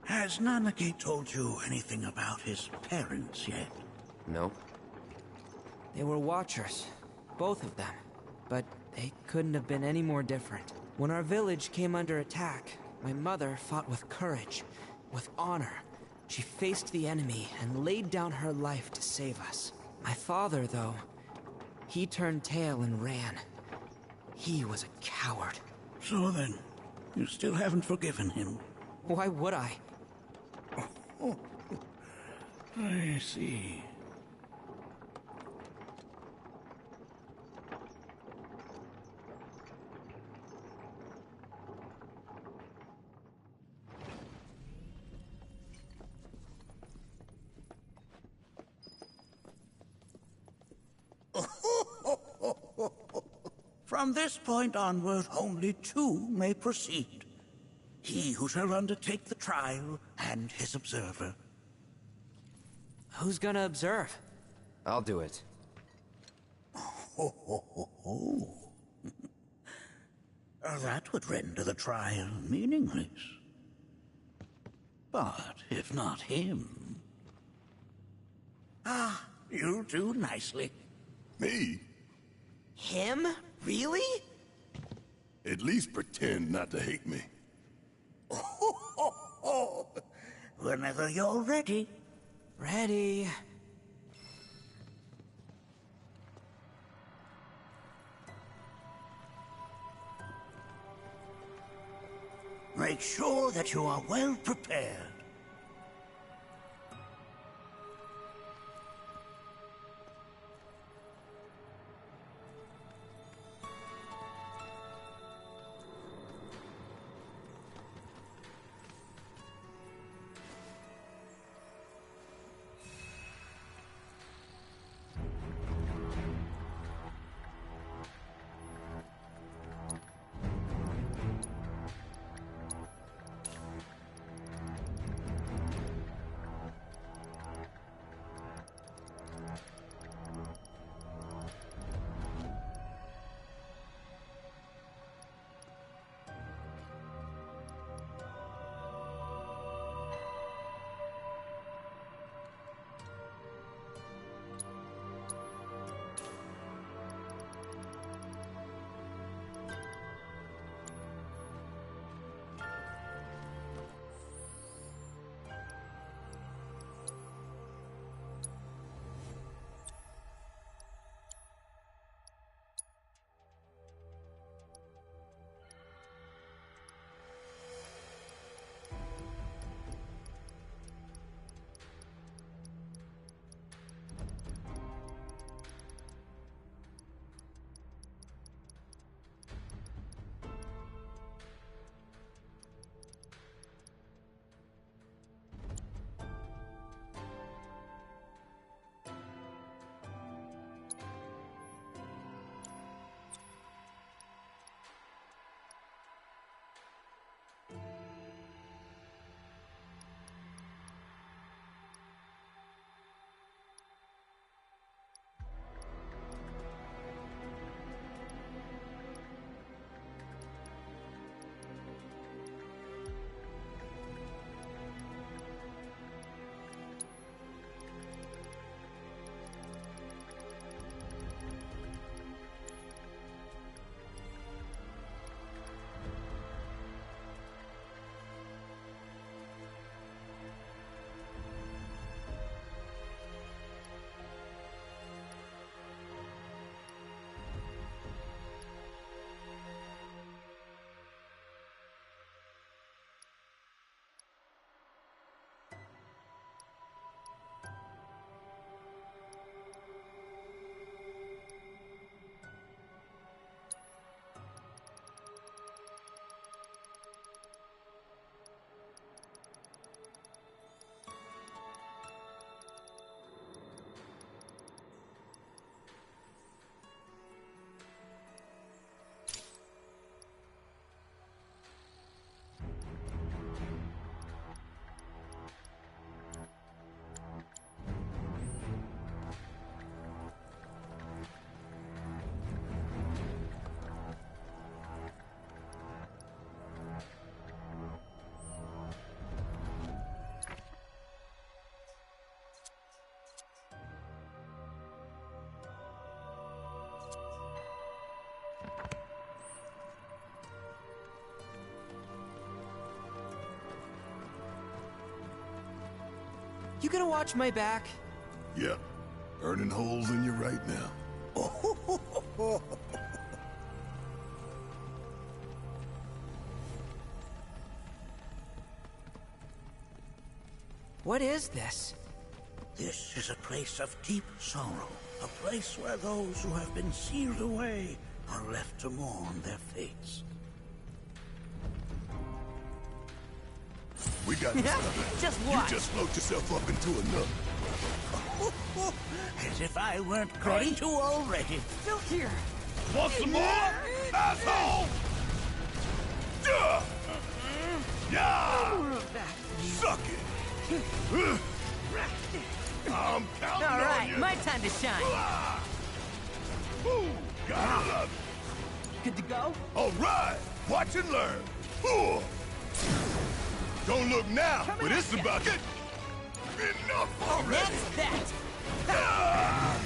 Speaker 8: Has Nanake told you anything about his parents yet?
Speaker 15: No.
Speaker 6: They were Watchers, both of them. But they couldn't have been any more different. When our village came under attack, my mother fought with courage, with honor. She faced the enemy and laid down her life to save us. My father, though, he turned tail and ran. He was a coward.
Speaker 8: So then, you still haven't forgiven him?
Speaker 6: Why would I?
Speaker 8: Oh, I see. From this point onward, only two may proceed. He who shall undertake the trial, and his observer.
Speaker 6: Who's gonna observe?
Speaker 15: I'll do it.
Speaker 8: That would render the trial meaningless. But if not him... Ah, you'll do nicely.
Speaker 4: Me?
Speaker 6: Him? Really?
Speaker 4: At least pretend not to hate me.
Speaker 8: Whenever you're ready.
Speaker 6: Ready.
Speaker 8: Make sure that you are well prepared.
Speaker 6: You gonna watch my back?
Speaker 4: Yep. Burning holes in you right now.
Speaker 6: What is this?
Speaker 8: This is a place of deep sorrow. A place where those who have been sealed away are left to mourn their fates.
Speaker 4: We got this covered.
Speaker 6: Just
Speaker 4: You
Speaker 6: watch.
Speaker 4: just float yourself up into a nook.
Speaker 8: As if I weren't going to already.
Speaker 6: Still here.
Speaker 4: Want some more? Asshole! Duh! Yeah! Suck it! I'm counting
Speaker 6: All
Speaker 4: on
Speaker 6: right,
Speaker 4: you!
Speaker 6: my time to shine.
Speaker 4: Ooh, gotta love it!
Speaker 6: Good to go?
Speaker 4: All right! Watch and learn! Ooh. Don't look now, but it's about it! Enough already!
Speaker 6: That's that!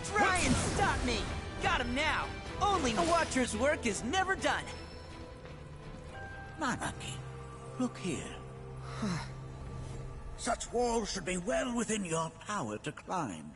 Speaker 6: Try and stop me! Got him now! Only a Watcher's work is never done!
Speaker 8: Manaki, look here. Such walls should be well within your power to climb.